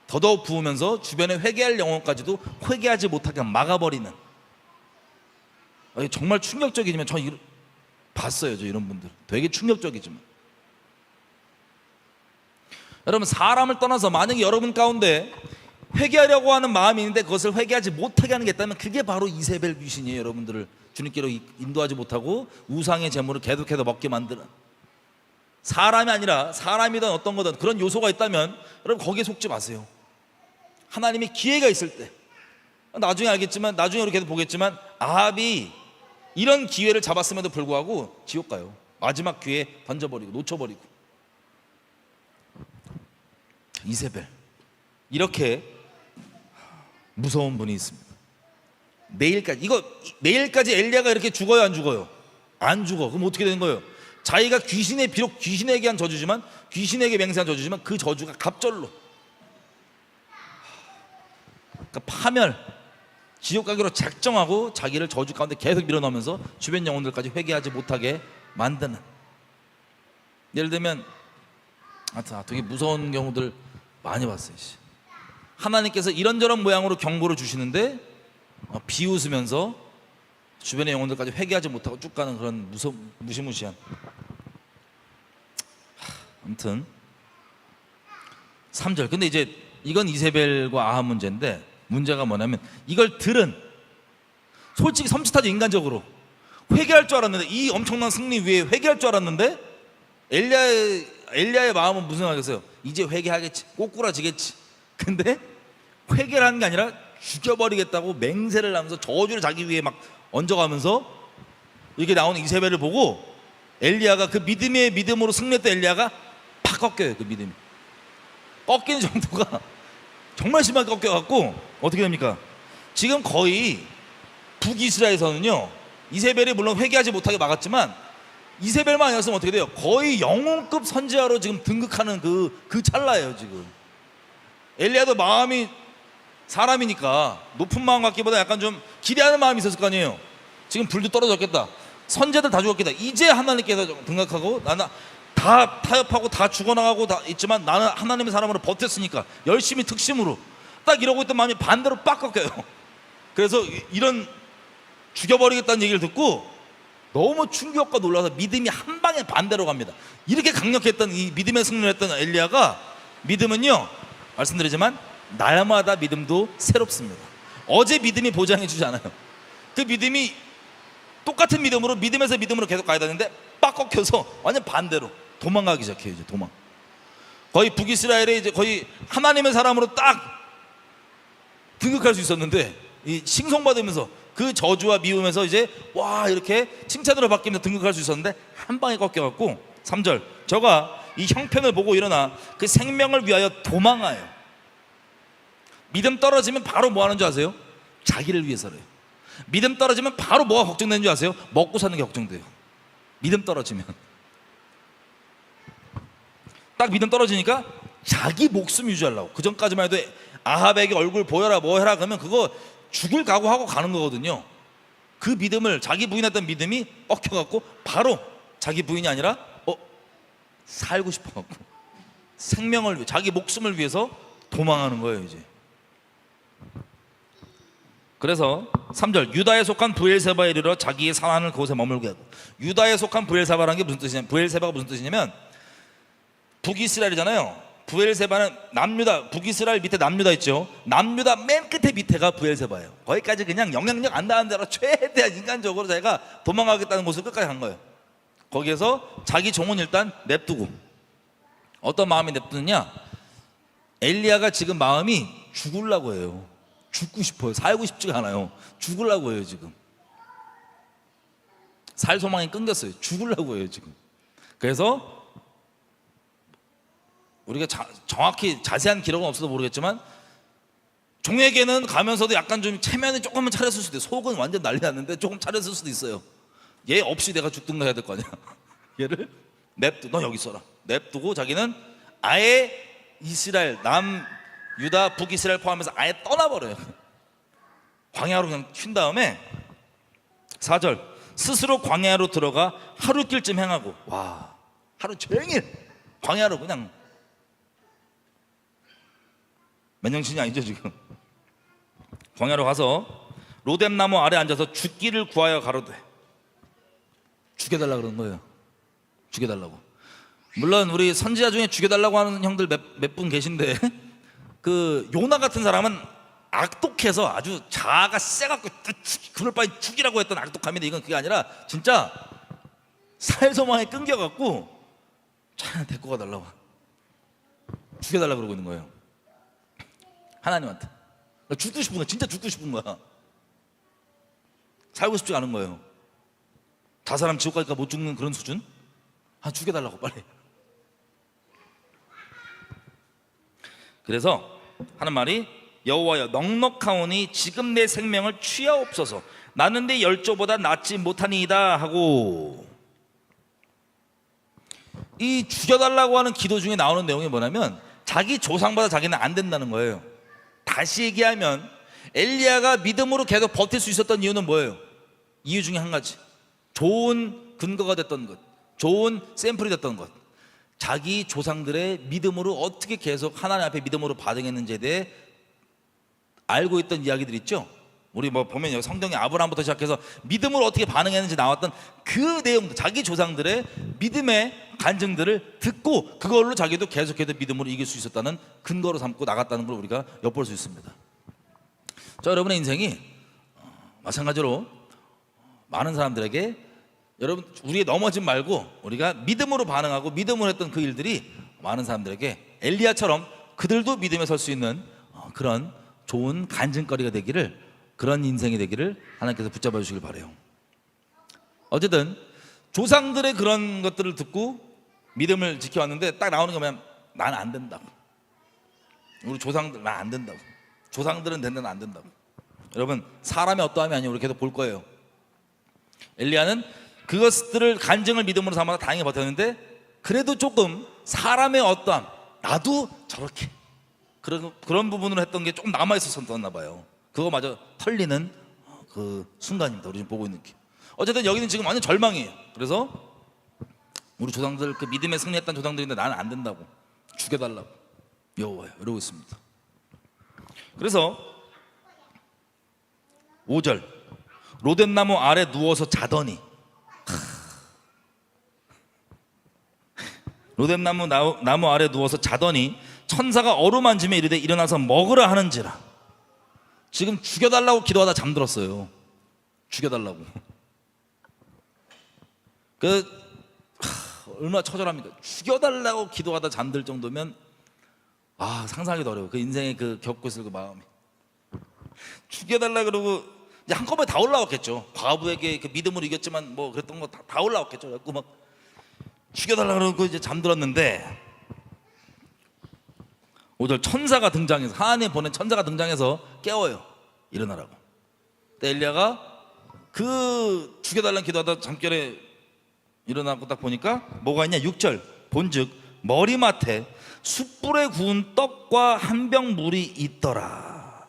더더욱 부으면서 주변에 회개할 영혼까지도 회개하지 못하게 막아버리는. 정말 충격적이지만 저 봤어요, 저 이런 분들 되게 충격적이지만. 여러분, 사람을 떠나서 만약에 여러분 가운데 회개하려고 하는 마음이 있는데 그것을 회개하지 못하게 하는 게 있다면 그게 바로 이세벨 귀신이에요. 여러분들을 주님께로 인도하지 못하고 우상의 제물을 계속해서 먹게 만드는, 사람이 아니라 사람이든 어떤 거든 그런 요소가 있다면 여러분 거기에 속지 마세요. 하나님이 기회가 있을 때, 나중에 알겠지만, 나중에 우리 계속 보겠지만 아합이 이런 기회를 잡았음에도 불구하고 지옥 가요. 마지막 기회에 던져버리고 놓쳐버리고. 이세벨, 이렇게 무서운 분이 있습니다. 내일까지 엘리야가 이렇게 죽어요, 안 죽어요? 안 죽어. 그럼 어떻게 되는 거예요? 자기가 비록 귀신에게 한 저주지만, 귀신에게 맹세한 저주지만 그 저주가 갑절로, 그러니까 파멸, 지옥 가기로 작정하고 자기를 저주 가운데 계속 밀어넣으면서 주변 영혼들까지 회개하지 못하게 만드는. 예를 들면 되게 무서운 경우들 많이 봤어요. 하나님께서 이런저런 모양으로 경고를 주시는데 비웃으면서 주변의 영혼들까지 회개하지 못하고 쭉 가는 그런 무시무시한. 아무튼 3절. 근데 이제 이건 이세벨과 아합 문제인데, 문제가 뭐냐면 이걸 들은, 솔직히 섬찟하죠, 인간적으로 회개할 줄 알았는데, 이 엄청난 승리 위에 회개할 줄 알았는데 엘리야의 마음은 무슨 생각이겠어요? 이제 회개하겠지, 꼬꾸라지겠지. 근데 회개를 하는 게 아니라 죽여버리겠다고 맹세를 하면서 저주를 자기 위에 막 얹어가면서 이렇게 나오는 이세벨을 보고 엘리야가, 그 믿음으로 승리했던 엘리야가 팍 꺾여요. 그 믿음이 꺾이는 정도가 정말 심하게 꺾여갖고 어떻게 됩니까? 지금 거의 북이스라엘에서는요, 이세벨이 물론 회개하지 못하게 막았지만 이세벨만 아니었으면 어떻게 돼요? 거의 영혼급 선지자로 지금 등극하는 그 찰나예요. 지금 엘리야도 마음이 사람이니까 높은 마음 갖기보다 약간 좀 기대하는 마음이 있었을 거 아니에요. 지금 불도 떨어졌겠다, 선지자들 다 죽었겠다, 이제 하나님께서 등극하고 나는 다 타협하고 다 죽어나가고 다 있지만 나는 하나님의 사람으로 버텼으니까 열심히 특심으로 딱 이러고 있던 마음이 반대로 빡 꺾여요. 그래서 이런 죽여버리겠다는 얘기를 듣고 너무 충격과 놀라서 믿음이 한 방에 반대로 갑니다. 이렇게 강력했던, 이 믿음의 승리를 했던 엘리야가, 믿음은요, 말씀드리지만 날마다 믿음도 새롭습니다. 어제 믿음이 보장해 주지 않아요. 그 믿음이 똑같은 믿음으로, 믿음에서 믿음으로 계속 가야 되는데 빡 꺾여서 완전 반대로 도망가기 시작해요. 이제 도망. 거의 북이스라엘에 이제 거의 하나님의 사람으로 딱 등극할 수 있었는데, 이 칭송받으면서 그 저주와 미움에서 이제 와 이렇게 칭찬으로 바뀌면서 등극할 수 있었는데 한 방에 꺾여갖고 3절, 저가 이 형편을 보고 일어나 그 생명을 위하여 도망하여. 믿음 떨어지면 바로 뭐 하는 줄 아세요? 자기를 위해서래요. 믿음 떨어지면 바로 뭐가 걱정되는 줄 아세요? 먹고 사는 게 걱정돼요. 믿음 떨어지면 딱 믿음 떨어지니까 자기 목숨 유지하려고. 그 전까지만 해도 아합에게 얼굴 보여라 뭐 해라 그러면 그거 죽을 각오하고 가는 거거든요. 그 믿음을, 자기 부인했던 믿음이 꺾여갖고 바로 자기 부인이 아니라 살고 싶어갖고 생명을 위해, 자기 목숨을 위해서 도망하는 거예요 이제. 그래서 3절, 유다에 속한 부엘세바에 이르러 자기의 산안을 그곳에 머물게 하고. 유다에 속한 부엘세바라는 게 무슨 뜻이냐면, 부엘세바가 무슨 뜻이냐면 북이스라엘이잖아요. 부엘세바는 남유다, 북이스라엘 밑에 남유다 있죠. 남유다 맨 끝에 밑에가 부엘세바예요. 거기까지 그냥 영향력 안 닿는 대로 최대한 인간적으로 자기가 도망가겠다는 곳을 끝까지 간 거예요. 거기에서 자기 종은 일단 냅두고. 어떤 마음이 냅두느냐, 엘리야가 지금 마음이 죽으려고 해요. 죽고 싶어요. 살고 싶지가 않아요. 죽으려고 해요 지금. 살 소망이 끊겼어요. 죽으려고 해요 지금. 그래서 우리가 정확히 자세한 기록은 없어도 모르겠지만 종에게는 가면서도 약간 좀 체면이 조금은 차렸을 수도 있어요. 속은 완전 난리 났는데 조금 차렸을 수도 있어요. 얘 없이 내가 죽든가 해야 될 거 아니야. 얘를 너 여기 있어라. 냅두고 자기는 아예 이스라엘, 남유다, 북이스라엘 포함해서 아예 떠나버려요. 광야로 그냥 튄 다음에 4절, 스스로 광야로 들어가 하루길쯤 행하고. 와, 하루 종일 광야로 그냥, 맨정신이 아니죠 지금. 광야로 가서 로뎀나무 아래 앉아서 죽기를 구하여 가로되. 죽여달라 그러는 거예요. 죽여달라고. 물론 우리 선지자 중에 죽여달라고 하는 형들 몇 분 계신데 그 요나 같은 사람은 악독해서 아주 자아가 세갖고 그럴 바에 죽이라고 했던 악독함인데, 이건 그게 아니라 진짜 살소망에 끊겨갖고 차 데리고 가달라고, 죽여달라고 그러고 있는 거예요 하나님한테. 죽고 싶은 거야. 진짜 죽고 싶은 거야. 살고 싶지 않은 거예요. 다 사람 지옥 가니까 못 죽는 그런 수준? 죽여달라고 빨리. 그래서 하는 말이, 여호와여 넉넉하오니 지금 내 생명을 취하옵소서. 나는 내 열조보다 낫지 못하니이다 하고. 이 죽여달라고 하는 기도 중에 나오는 내용이 뭐냐면 자기 조상보다 자기는 안 된다는 거예요. 다시 얘기하면 엘리야가 믿음으로 계속 버틸 수 있었던 이유는 뭐예요? 이유 중에 한 가지, 좋은 근거가 됐던 것, 좋은 샘플이 됐던 것, 자기 조상들의 믿음으로 어떻게 계속 하나님 앞에 믿음으로 반응했는지에 대해 알고 있던 이야기들 있죠. 우리 뭐 보면 여기 성경에 아브라함부터 시작해서 믿음으로 어떻게 반응했는지 나왔던 그 내용들, 자기 조상들의 믿음의 간증들을 듣고 그걸로 자기도 계속해서 믿음으로 이길 수 있었다는 근거로 삼고 나갔다는 걸 우리가 엿볼 수 있습니다. 자, 여러분의 인생이 마찬가지로 많은 사람들에게, 여러분 우리의 넘어짐 말고 우리가 믿음으로 반응하고 믿음으로 했던 그 일들이 많은 사람들에게 엘리야처럼 그들도 믿음에 설 수 있는 그런 좋은 간증거리가 되기를, 그런 인생이 되기를 하나님께서 붙잡아 주시길 바라요. 어쨌든 조상들의 그런 것들을 듣고 믿음을 지켜왔는데 딱 나오는 게 뭐냐면 난 안 된다고. 우리 조상들 난 안 된다고. 조상들은 된다는 안 된다고. 여러분 사람의 어떠함이 아니고 우리 계속 볼 거예요. 엘리야는 그것들을 간증을 믿음으로 삼아서 다행히 버텼는데 그래도 조금 사람의 어떠함, 나도 저렇게 그런 부분으로 했던 게 조금 남아있었었나 봐요. 그거마저 털리는 그 순간입니다. 우리 지금 보고 있는 게. 어쨌든 여기는 지금 완전 절망이에요. 그래서 우리 조상들, 그 믿음에 승리했던 조상들인데 나는 안 된다고, 죽여달라고 여호와여 이러고 있습니다. 그래서 5절, 로뎀나무 아래 누워서 자더니. 로뎀나무 나무 아래 누워서 자더니 천사가 어루만짐에 이르되 일어나서 먹으라 하는지라. 지금 죽여달라고 기도하다 잠들었어요. 죽여달라고. 얼마나 처절합니다. 죽여달라고 기도하다 잠들 정도면 상상하기도 어려워. 그 인생의 그 겪고 있을 그 마음이. 죽여달라 그러고 이제 한꺼번에 다 올라왔겠죠. 과부에게 그 믿음으로 이겼지만 뭐 그랬던 거 다 올라왔겠죠. 그래갖고 막 죽여달라 그러고 이제 잠들었는데 5절, 천사가 등장해서, 하나님 보낸 천사가 등장해서 깨워요. 일어나라고. 근데 엘리야가 그 죽여달라는 기도하다 잠결에 일어나고 딱 보니까 뭐가 있냐. 6절, 본즉 머리맡에 숯불에 구운 떡과 한 병 물이 있더라.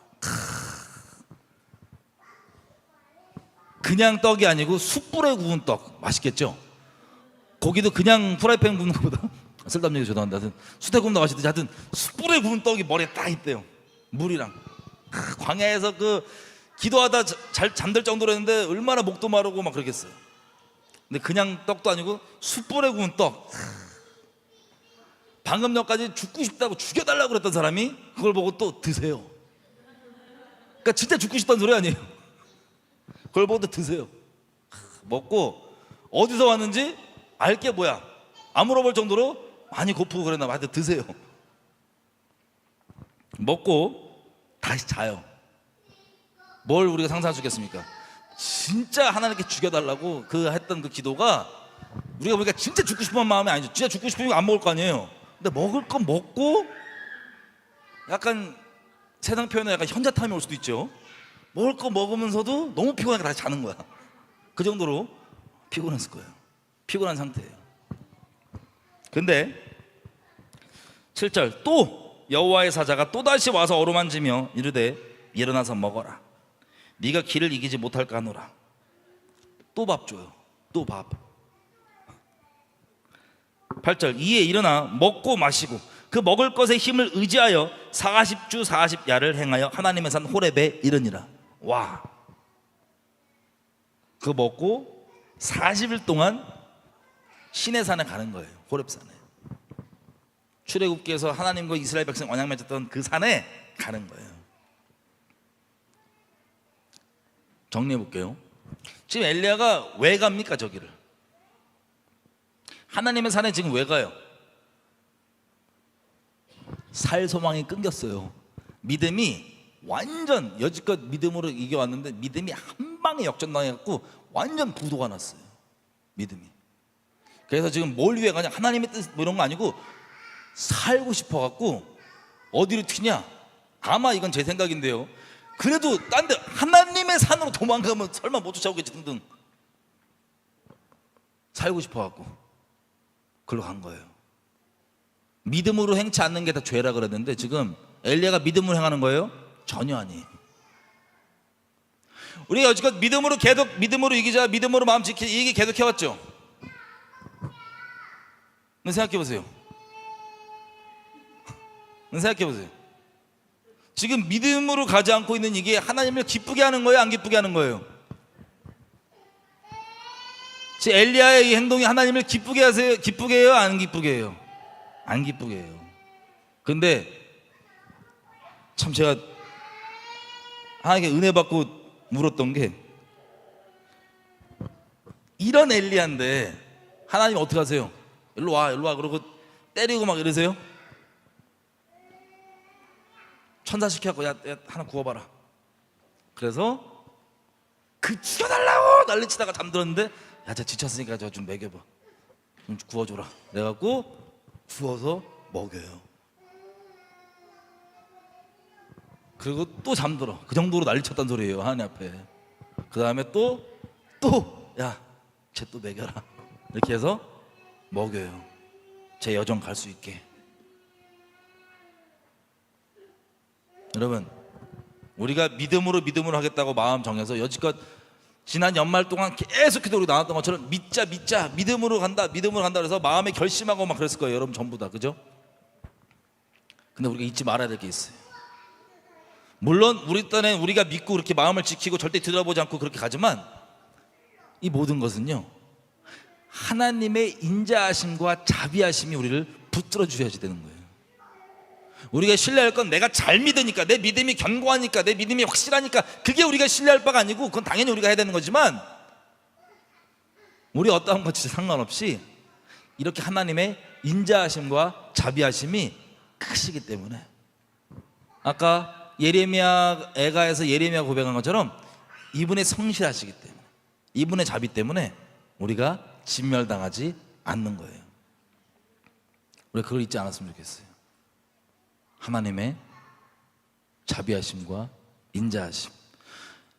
그냥 떡이 아니고 숯불에 구운 떡 맛있겠죠? 고기도 그냥 프라이팬 굽는 것보다 쓸데없는 얘기 죄송합니다. 하여튼 숯에 굽는 거 맛있듯이 하여튼 숯불에 구운 떡이 머리에 딱 있대요. 물이랑 광야에서 그 기도하다 잘 잠들 정도로 했는데 얼마나 목도 마르고 막 그러겠어요. 근데 그냥 떡도 아니고 숯불에 구운 떡. 방금 전까지 죽고 싶다고 죽여달라고 그랬던 사람이 그걸 보고 또 드세요. 그러니까 진짜 죽고 싶다는 소리 아니에요. 그걸 보고 또 드세요. 먹고 어디서 왔는지 알게 뭐야 안 물어볼 정도로 많이 고프고 그랬나 봐. 하여튼 드세요. 먹고 다시 자요. 뭘 우리가 상상할 수 있겠습니까? 진짜 하나님께 죽여달라고 그 했던 그 기도가 우리가 보니까 진짜 죽고 싶은 마음이 아니죠. 진짜 죽고 싶으면 안 먹을 거 아니에요. 근데 먹을 건 먹고 약간 세상 표현에 약간 현자탐이 올 수도 있죠. 먹을 거 먹으면서도 너무 피곤하니까 다시 자는 거야. 그 정도로 피곤했을 거예요. 피곤한 상태예요. 근데 7절 또 여호와의 사자가 또다시 와서 어루만지며 이르되 일어나서 먹어라. 네가 길을 이기지 못할까 하노라. 또 밥 줘요. 또 밥. 8절 이에 일어나 먹고 마시고 그 먹을 것의 힘을 의지하여 40주 40야를 행하여 하나님의 산 호렙에 이르니라. 와, 그거 먹고 40일 동안 시내 산에 가는 거예요. 호렙산에. 출애굽기에서 하나님과 이스라엘 백성 언약 맺었던 그 산에 가는 거예요. 정리해 볼게요. 지금 엘리야가 왜 갑니까 저기를? 하나님의 산에 지금 왜 가요? 살 소망이 끊겼어요. 믿음이 완전 여지껏 믿음으로 이겨왔는데 믿음이 한 방에 역전당해갖고 완전 부도가 났어요. 믿음이. 그래서 지금 뭘 위해 가냐? 하나님의 뜻 뭐 이런 거 아니고 살고 싶어갖고 어디로 튀냐? 아마 이건 제 생각인데요. 그래도 딴 데 하나님의 산으로 도망가면 설마 못 쫓아오겠지 등등. 살고 싶어갖고 글로 간 거예요. 믿음으로 행치 않는 게 다 죄라 그랬는데 지금 엘리야가 믿음으로 행하는 거예요? 전혀 아니에요. 우리가 여지껏 믿음으로 계속 믿음으로 이기자 믿음으로 마음 지키자 이 얘기 계속 해왔죠. 근데 생각해 보세요. 생각해 보세요. 지금 믿음으로 가지 않고 있는 이게 하나님을 기쁘게 하는 거예요? 안 기쁘게 하는 거예요? 지금 엘리야의 이 행동이 하나님을 기쁘게 하세요? 기쁘게 해요? 안 기쁘게 해요? 안 기쁘게 해요. 근데 참 제가 하나님께 은혜 받고 물었던 게 이런 엘리야인데 하나님 어떻게 하세요? 일로 와 일로 와 그러고 때리고 막 이러세요? 천사 시켜갖고 야 하나 구워봐라. 그래서 그 죽여달라고 난리치다가 잠들었는데 야 저 지쳤으니까 저 좀 먹여봐. 좀 구워줘라. 그래갖고 구워서 먹여요. 그리고 또 잠들어. 그 정도로 난리쳤단 소리예요 하나님 앞에. 그 다음에 또 야 쟤 또 먹여라. 이렇게 해서 먹여요. 제 여정 갈 수 있게. 여러분 우리가 믿음으로 하겠다고 마음 정해서 여지껏 지난 연말 동안 계속해서 우리 나왔던 것처럼 믿자 믿음으로 간다 그래서 마음에 결심하고 막 그랬을 거예요. 여러분 전부 다. 그죠? 근데 우리가 잊지 말아야 될 게 있어요. 물론 우리 딴에 우리가 믿고 그렇게 마음을 지키고 절대 뒤돌아보지 않고 그렇게 가지만 이 모든 것은요 하나님의 인자하심과 자비하심이 우리를 붙들어 주셔야지 되는 거예요. 우리가 신뢰할 건 내가 잘 믿으니까 내 믿음이 견고하니까 내 믿음이 확실하니까 그게 우리가 신뢰할 바가 아니고 그건 당연히 우리가 해야 되는 거지만 우리 어떠한 것이 상관없이 이렇게 하나님의 인자하심과 자비하심이 크시기 때문에 아까 예레미야 애가에서 예레미야 고백한 것처럼 이분의 성실하시기 때문에 이분의 자비 때문에 우리가 진멸당하지 않는 거예요. 우리 그걸 잊지 않았으면 좋겠어요. 하나님의 자비하심과 인자하심.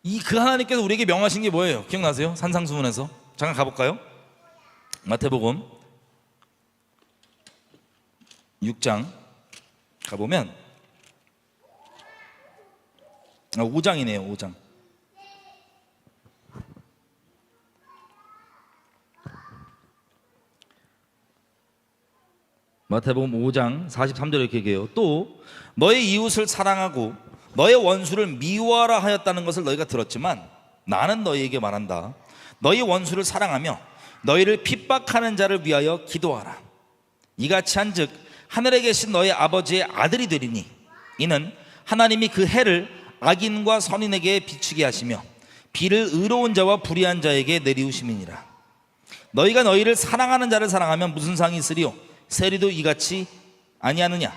이 그 하나님께서 우리에게 명하신 게 뭐예요? 기억나세요? 산상수훈에서 잠깐 가볼까요? 마태복음 6장 가보면 5장이네요. 5장 마태복음 5장 43절에 이렇게 얘기해요. 또 너의 이웃을 사랑하고 너의 원수를 미워하라 하였다는 것을 너희가 들었지만 나는 너희에게 말한다. 너희 원수를 사랑하며 너희를 핍박하는 자를 위하여 기도하라. 이같이 한즉 하늘에 계신 너희 아버지의 아들이 되리니 이는 하나님이 그 해를 악인과 선인에게 비추게 하시며 비를 의로운 자와 불의한 자에게 내리우심이니라. 너희가 너희를 사랑하는 자를 사랑하면 무슨 상이 있으리요? 세리도 이같이 아니하느냐?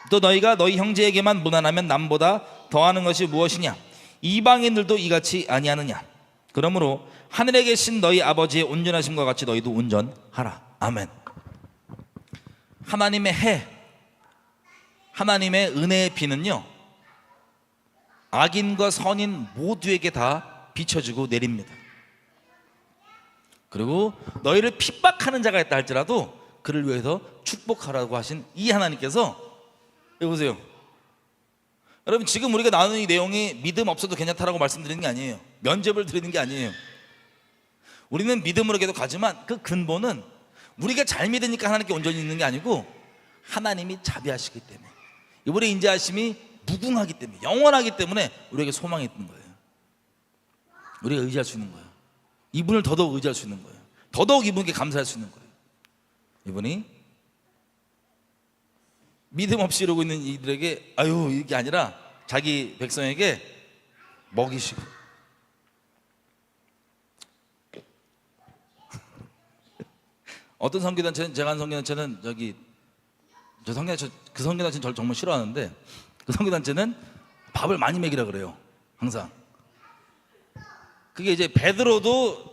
또 너희가 너희 형제에게만 무난하면 남보다 더하는 것이 무엇이냐? 이방인들도 이같이 아니하느냐? 그러므로 하늘에 계신 너희 아버지의 온전하심과 같이 너희도 온전하라. 아멘. 하나님의 해, 하나님의 은혜의 비는요, 악인과 선인 모두에게 다 비춰지고 내립니다. 그리고 너희를 핍박하는 자가 있다 할지라도 그를 위해서 축복하라고 하신 이 하나님께서, 여기 보세요. 여러분, 지금 우리가 나누는 이 내용이 믿음 없어도 괜찮다라고 말씀드리는 게 아니에요. 면죄부를 드리는 게 아니에요. 우리는 믿음으로 계속 가지만 그 근본은 우리가 잘 믿으니까 하나님께 온전히 있는 게 아니고 하나님이 자비하시기 때문에, 이분의 인자하심이 무궁하기 때문에, 영원하기 때문에 우리에게 소망이 있는 거예요. 우리가 의지할 수 있는 거예요. 이분을 더더욱 의지할 수 있는 거예요. 더더욱 이분께 감사할 수 있는 거예요. 이분이 믿음 없이 이러고 있는 이들에게 아유 이게 아니라 자기 백성에게 먹이시고, 어떤 선교단체는, 제가 한 선교단체는 그 선교단체는 저를 정말 싫어하는데, 그 선교단체는 밥을 많이 먹이라 그래요. 항상. 그게 이제 베드로도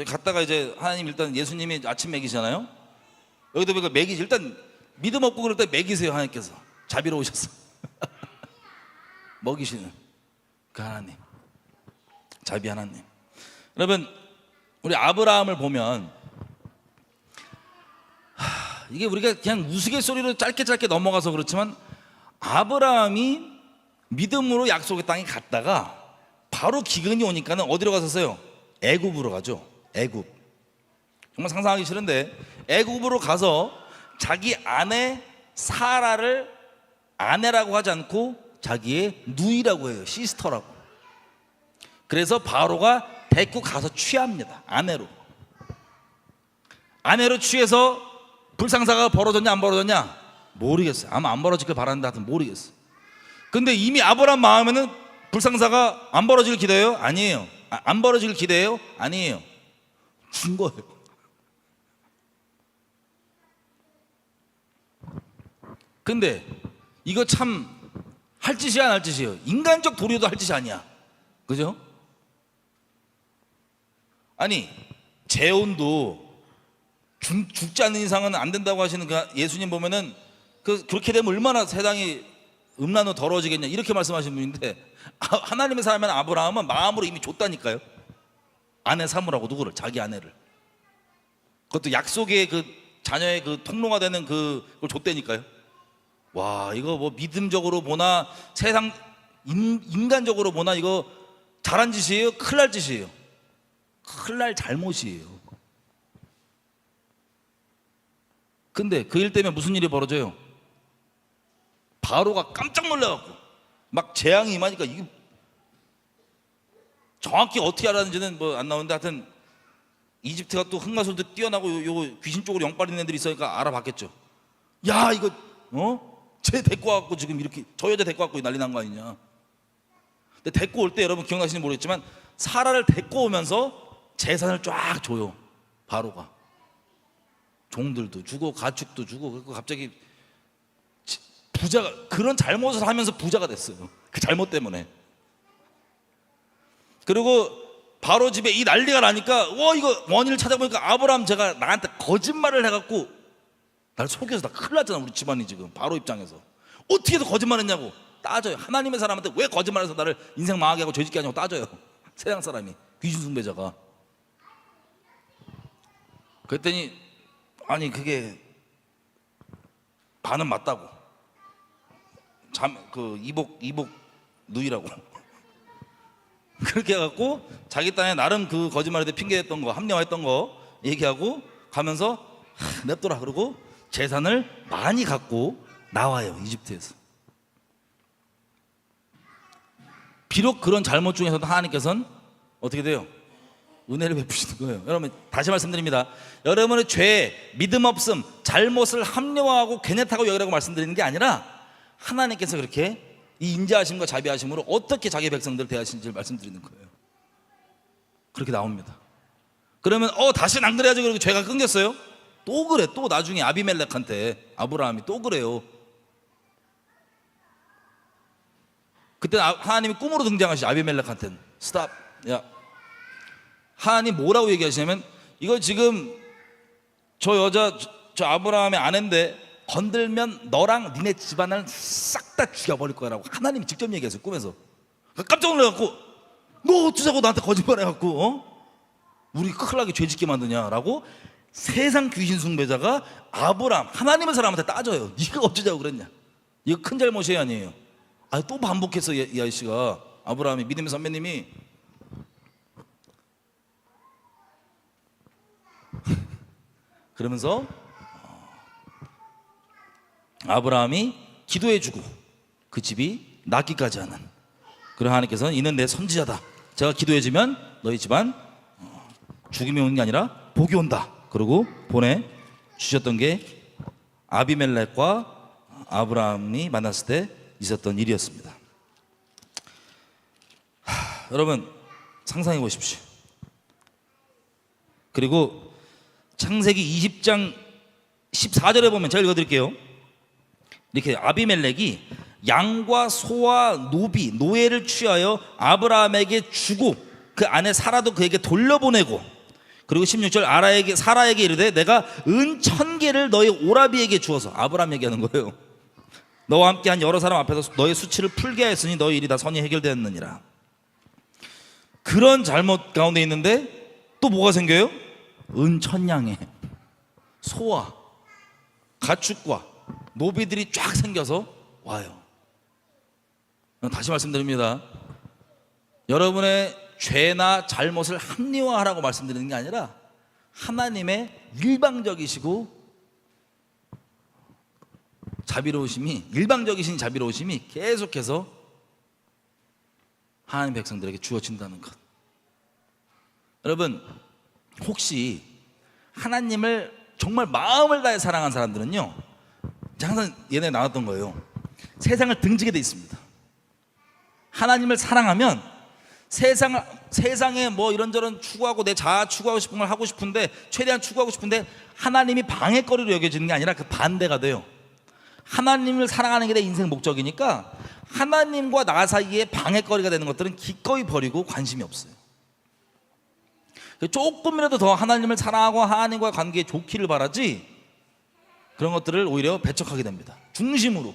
갔다가 이제 하나님, 일단 예수님이 아침 먹이잖아요. 여기도 보니까 먹이지. 일단 믿음 없고 그럴 때 먹이세요. 하나님께서 자비로우셨어. 먹이시는 그 하나님, 자비 하나님. 여러분, 우리 아브라함을 보면 이게 우리가 그냥 우스갯소리로 짧게 넘어가서 그렇지만, 아브라함이 믿음으로 약속의 땅에 갔다가 바로 기근이 오니까는 어디로 갔었어요? 애굽으로 가죠. 애굽. 정말 상상하기 싫은데 애굽으로 가서 자기 아내 사라를 아내라고 하지 않고 자기의 누이라고 해요. 시스터라고. 그래서 바로가 데리고 가서 취합니다. 아내로 취해서 불상사가 벌어졌냐 안 벌어졌냐 모르겠어요. 아마 안 벌어지길 바라는데 하여튼 모르겠어요. 근데 이미 아브라함 마음에는 불상사가 안 벌어지길 기대해요? 아니에요. 안 벌어지길 기대해요? 아니에요. 준 거예요. 근데 이거 참 할 짓이야 안 할 짓이에요? 인간적 도리도 할 짓이 아니야. 그죠? 아니, 재혼도 죽지 않는 이상은 안 된다고 하시는 그 예수님 보면은 그렇게 되면 얼마나 세상이 음란으로 더러워지겠냐 이렇게 말씀하시는 분인데, 하나님의 사람은 아브라함은 마음으로 이미 줬다니까요. 아내 삼으라고. 누구를? 자기 아내를. 그것도 약속의 그 자녀의 그 통로가 되는 그걸 줬다니까요. 와, 이거 뭐 믿음적으로 보나 세상 인간적으로 보나 이거 잘한 짓이에요? 큰일 날 짓이에요? 큰일 날 잘못이에요. 근데 그 일 때문에 무슨 일이 벌어져요? 바로가 깜짝 놀라갖고 막 재앙이 임하니까, 이게 정확히 어떻게 알았는지는 뭐 안 나오는데, 하여튼 이집트가 또 흑마술도 뛰어나고 요 귀신 쪽으로 영빨 있는 애들이 있으니까 알아봤겠죠. 야, 이거 쟤 데리고 와갖고 지금 이렇게 저 여자 데리고 와갖고 난리 난 거 아니냐. 근데 데리고 올 때 여러분 기억나시는지 모르겠지만 사라를 데리고 오면서 재산을 쫙 줘요. 바로가 종들도 주고 가축도 주고. 그리고 갑자기 부자가, 그런 잘못을 하면서 부자가 됐어요. 그 잘못 때문에. 그리고 바로 집에 이 난리가 나니까 이거 원인을 찾아보니까 아브라함 제가 나한테 거짓말을 해갖고 날 속여서 나 큰일 났잖아. 우리 집안이 지금 바로 입장에서 어떻게 해서 거짓말했냐고 따져요. 하나님의 사람한테 왜 거짓말해서 나를 인생 망하게 하고 죄짓게 하냐고 따져요. 세상 사람이, 귀신 숭배자가. 그랬더니 아니 그게 반은 맞다고. 이복 누이라고. 그렇게 해갖고 자기 땅에 나름 그 거짓말에 대해 핑계했던 거, 합리화했던 거 얘기하고 가면서 냅둬라 그러고 재산을 많이 갖고 나와요, 이집트에서. 비록 그런 잘못 중에서도 하나님께서는 어떻게 돼요? 은혜를 베푸시는 거예요. 여러분, 다시 말씀드립니다. 여러분의 죄, 믿음 없음, 잘못을 합리화하고 괜찮다고 여기라고 말씀드리는 게 아니라 하나님께서 그렇게 이 인자하심과 자비하심으로 어떻게 자기 백성들을 대하시는지를 말씀드리는 거예요. 그렇게 나옵니다. 그러면 다시는 안 그래야지 그러고 죄가 끊겼어요? 또 그래. 또 나중에 아비멜렉한테 아브라함이 또 그래요. 그때 하나님이 꿈으로 등장하시죠. 아비멜렉한테는 스탑. 야, 하나님 뭐라고 얘기하시냐면, 이거 지금 저 여자 저 아브라함의 아내인데 건들면 너랑 니네 집안을 싹 다 죽여버릴 거라고 하나님이 직접 얘기했어요, 꿈에서. 깜짝 놀라갖고, 너 어쩌자고 나한테 거짓말해갖고 우리 큰일 나게 죄짓게 만드냐라고 세상 귀신 숭배자가 아브라함, 하나님의 사람한테 따져요. 네가 어쩌자고 그랬냐. 이거 큰 잘못이 아니에요. 또 반복했어, 이 아저씨가. 아브라함이, 믿음의 선배님이. 그러면서 아브라함이 기도해주고 그 집이 낫기까지 하는. 그리고 하나님께서는 이는 내 선지자다, 제가 기도해주면 너희 집안 죽음이 오는 게 아니라 복이 온다, 그러고 보내주셨던 게 아비멜렉과 아브라함이 만났을 때 있었던 일이었습니다. 여러분, 상상해 보십시오. 그리고 창세기 20장 14절에 보면, 제가 읽어드릴게요. 이렇게 아비멜렉이 양과 소와 노비, 노예를 취하여 아브라함에게 주고 그 아내 사라도 그에게 돌려보내고, 그리고 16절 사라에게 이르되 내가 은 1000개를 너희 오라비에게 주어서, 아브라함 얘기하는 거예요. 너와 함께한 여러 사람 앞에서 너의 수치를 풀게 하였으니 너희 일이 다 선이 해결되었느니라. 그런 잘못 가운데 있는데 또 뭐가 생겨요? 은 1000양에 소와 가축과 노비들이 쫙 생겨서 와요. 다시 말씀드립니다. 여러분의 죄나 잘못을 합리화하라고 말씀드리는 게 아니라 하나님의 일방적이시고 자비로우심이, 일방적이신 자비로우심이 계속해서 하나님 백성들에게 주어진다는 것. 여러분, 혹시 하나님을 정말 마음을 다해 사랑한 사람들은요, 항상 예전에 나왔던 거예요. 세상을 등지게 돼 있습니다. 하나님을 사랑하면 세상에 뭐 이런저런 추구하고 내 자아 추구하고 싶은 걸 하고 싶은데, 최대한 추구하고 싶은데 하나님이 방해거리로 여겨지는 게 아니라 그 반대가 돼요. 하나님을 사랑하는 게 내 인생 목적이니까 하나님과 나 사이에 방해거리가 되는 것들은 기꺼이 버리고 관심이 없어요. 조금이라도 더 하나님을 사랑하고 하나님과의 관계에 좋기를 바라지, 그런 것들을 오히려 배척하게 됩니다, 중심으로.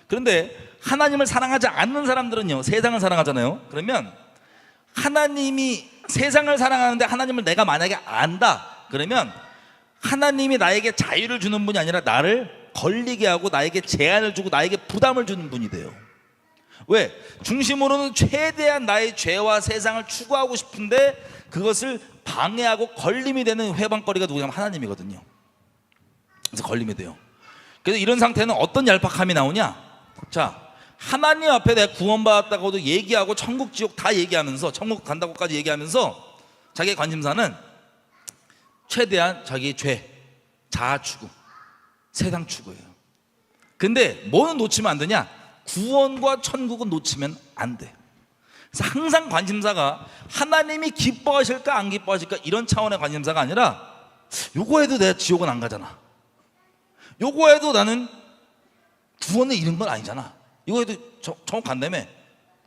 그런데 하나님을 사랑하지 않는 사람들은요, 세상을 사랑하잖아요. 그러면 하나님이, 세상을 사랑하는데 하나님을 내가 만약에 안다 그러면 하나님이 나에게 자유를 주는 분이 아니라 나를 걸리게 하고 나에게 제한을 주고 나에게 부담을 주는 분이 돼요. 왜? 중심으로는 최대한 나의 죄와 세상을 추구하고 싶은데 그것을 방해하고 걸림이 되는 회방거리가 누구냐면 하나님이거든요. 그래서 걸림이 돼요. 그래서 이런 상태는 어떤 얄팍함이 나오냐? 자, 하나님 앞에 내가 구원받았다고도 얘기하고 천국 지옥 다 얘기하면서, 천국 간다고까지 얘기하면서 자기의 관심사는 최대한 자기의 죄, 자아 추구, 세상 추구예요. 근데 뭐는 놓치면 안 되냐? 구원과 천국은 놓치면 안 돼. 그래서 항상 관심사가 하나님이 기뻐하실까 안 기뻐하실까 이런 차원의 관심사가 아니라, 요거 해도 내가 지옥은 안 가잖아, 요거 해도 나는 구원을 잃은 건 아니잖아, 이거 해도 천국 간다며,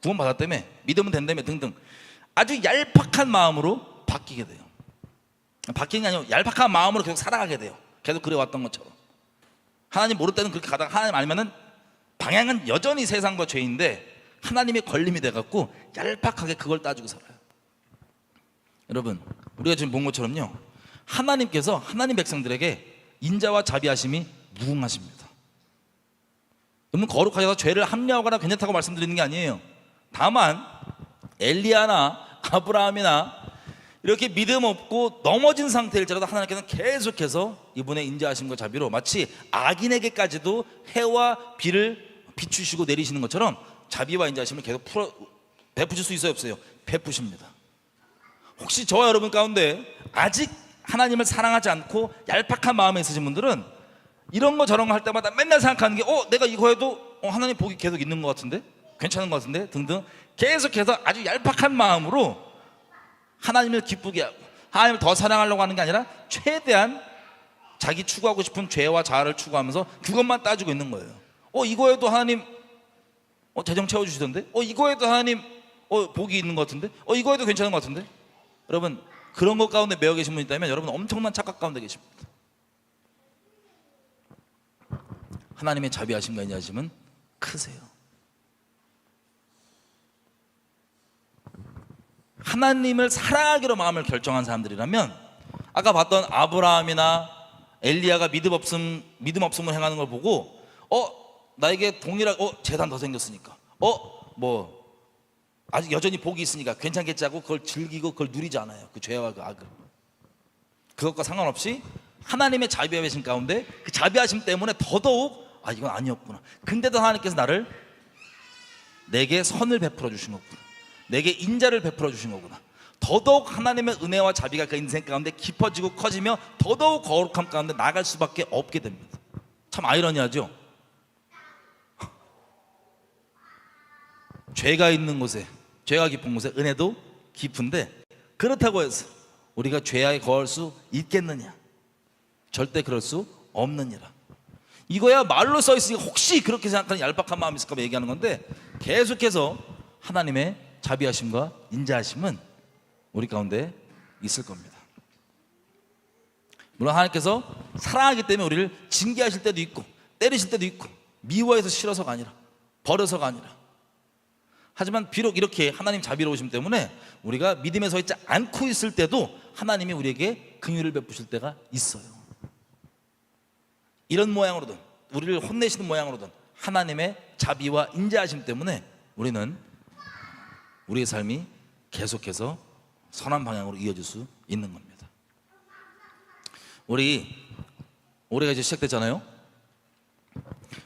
구원 받았다며, 믿으면 된다며 등등, 아주 얄팍한 마음으로 바뀌게 돼요. 바뀌는 게 아니고 얄팍한 마음으로 계속 살아가게 돼요. 계속 그래왔던 것처럼. 하나님 모를 때는 그렇게 가다가 하나님 알면은 방향은 여전히 세상과 죄인데 하나님의 걸림이 돼갖고 얄팍하게 그걸 따지고 살아요. 여러분, 우리가 지금 본 것처럼요, 하나님께서 하나님 백성들에게 인자와 자비하심이 무궁하십니다. 여러분, 거룩하셔서 죄를 합리화하거나 괜찮다고 말씀드리는 게 아니에요. 다만 엘리야나 아브라함이나 이렇게 믿음 없고 넘어진 상태일지라도 하나님께서는 계속해서 이분의 인자하심과 자비로 마치 악인에게까지도 해와 비를 비추시고 내리시는 것처럼 자비와 인자하심을 계속 베푸실 수 있어요, 없어요? 베푸십니다. 혹시 저와 여러분 가운데 아직 하나님을 사랑하지 않고 얄팍한 마음에 있으신 분들은 이런 거 저런 거 할 때마다 맨날 생각하는 게 내가 이거 해도 하나님 복이 계속 있는 것 같은데? 괜찮은 것 같은데? 등등 계속해서 아주 얄팍한 마음으로 하나님을 기쁘게 하고 하나님을 더 사랑하려고 하는 게 아니라 최대한 자기 추구하고 싶은 죄와 자아를 추구하면서 그것만 따지고 있는 거예요. 이거 해도 하나님 재정 채워주시던데? 이거 해도 하나님 복이 있는 것 같은데? 이거 해도 괜찮은 것 같은데? 여러분 그런 것 가운데 매여 계신 분 있다면 여러분 엄청난 착각 가운데 계십니다. 하나님의 자비하심과 인자하심은 크세요. 하나님을 사랑하기로 마음을 결정한 사람들이라면 아까 봤던 아브라함이나 엘리야가 믿음 없음을 행하는 걸 보고 나에게 동일하게 재산 더 생겼으니까 뭐 아직 여전히 복이 있으니까 괜찮겠지 하고 그걸 즐기고 그걸 누리지 않아요. 그 죄와 그 악을. 그것과 상관없이 하나님의 자비하심 가운데 그 자비하심 때문에 더더욱 이건 아니었구나. 근데도 하나님께서 내게 선을 베풀어 주신 거구나. 내게 인자를 베풀어 주신 거구나. 더더욱 하나님의 은혜와 자비가 그 인생 가운데 깊어지고 커지며 더더욱 거룩함 가운데 나갈 수밖에 없게 됩니다. 참 아이러니하죠. 죄가 있는 곳에, 죄가 깊은 곳에 은혜도 깊은데 그렇다고 해서 우리가 죄악에 거할 수 있겠느냐? 절대 그럴 수 없느니라. 이거야 말로 써 있으니까 혹시 그렇게 생각하는 얄팍한 마음이 있을까 봐 얘기하는 건데 계속해서 하나님의 자비하심과 인자하심은 우리 가운데 있을 겁니다. 물론 하나님께서 사랑하기 때문에 우리를 징계하실 때도 있고 때리실 때도 있고 미워해서 싫어서가 아니라 버려서가 아니라 하지만 비록 이렇게 하나님 자비로우심 때문에 우리가 믿음에 서 있지 않고 있을 때도 하나님이 우리에게 긍휼을 베푸실 때가 있어요. 이런 모양으로든 우리를 혼내시는 모양으로든 하나님의 자비와 인자하심 때문에 우리는 우리의 삶이 계속해서 선한 방향으로 이어질 수 있는 겁니다. 올해가 이제 시작됐잖아요.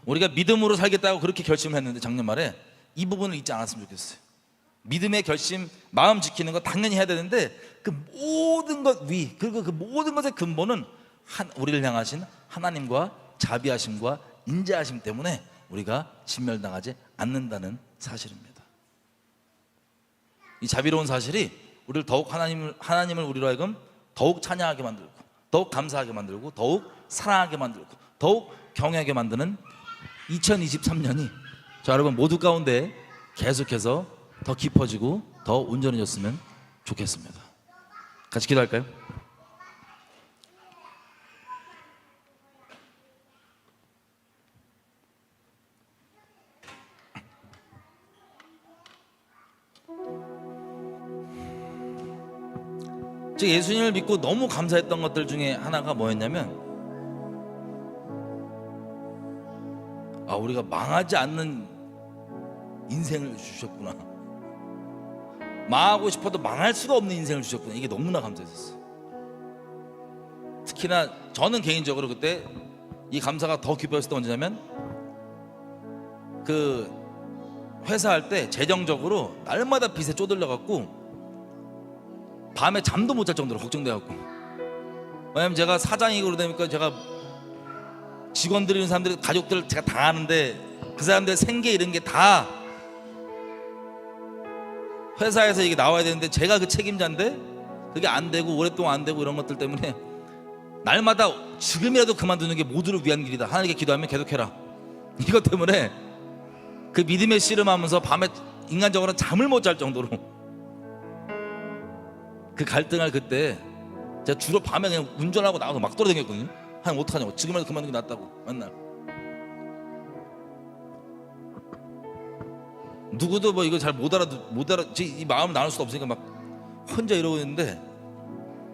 우리가 믿음으로 살겠다고 그렇게 결심을 했는데 작년 말에 이 부분을 잊지 않았으면 좋겠어요. 믿음의 결심, 마음 지키는 거 당연히 해야 되는데 그 모든 것 그리고 그 모든 것의 근본은 우리를 향하신 하나님과 자비하심과 인자하심 때문에 우리가 진멸당하지 않는다는 사실입니다. 이 자비로운 사실이 우리를 더욱 하나님을 우리로 하여금 더욱 찬양하게 만들고 더욱 감사하게 만들고 더욱 사랑하게 만들고 더욱 경외하게 만드는 2023년이 여러분 모두 가운데 계속해서 더 깊어지고 더 온전해졌으면 좋겠습니다. 같이 기도할까요? 예수님을 믿고 너무 감사했던 것들 중에 하나가 뭐였냐면 우리가 망하지 않는 인생을 주셨구나. 망하고 싶어도 망할 수가 없는 인생을 주셨구나. 이게 너무나 감사했었어요. 특히나 저는 개인적으로 그때 이 감사가 더 깊어졌을 때 언제냐면 그 회사 할 때 재정적으로 날마다 빚에 쪼들려 갖고 밤에 잠도 못 잘 정도로 걱정돼갖고 왜냐면 제가 사장이고 그러다 보니까 제가 직원들 이런 사람들 가족들 제가 다 아는데 그 사람들 생계 이런 게 다 회사에서 이게 나와야 되는데 제가 그 책임자인데 그게 안 되고 오랫동안 안 되고 이런 것들 때문에 날마다 지금이라도 그만두는 게 모두를 위한 길이다. 하나님께 기도하면 계속해라. 이것 때문에 그 믿음의 씨름하면서 밤에 인간적으로는 잠을 못 잘 정도로 그 갈등할 그때 제가 주로 밤에 그냥 운전하고 나가서 막 돌아다녔거든요. 하나님 어떡하냐고, 지금이라도 그만두는 게 낫다고 맨날. 누구도 뭐 이거 잘 못 알아 이 마음을 나눌 수도 없으니까 막 혼자 이러고 있는데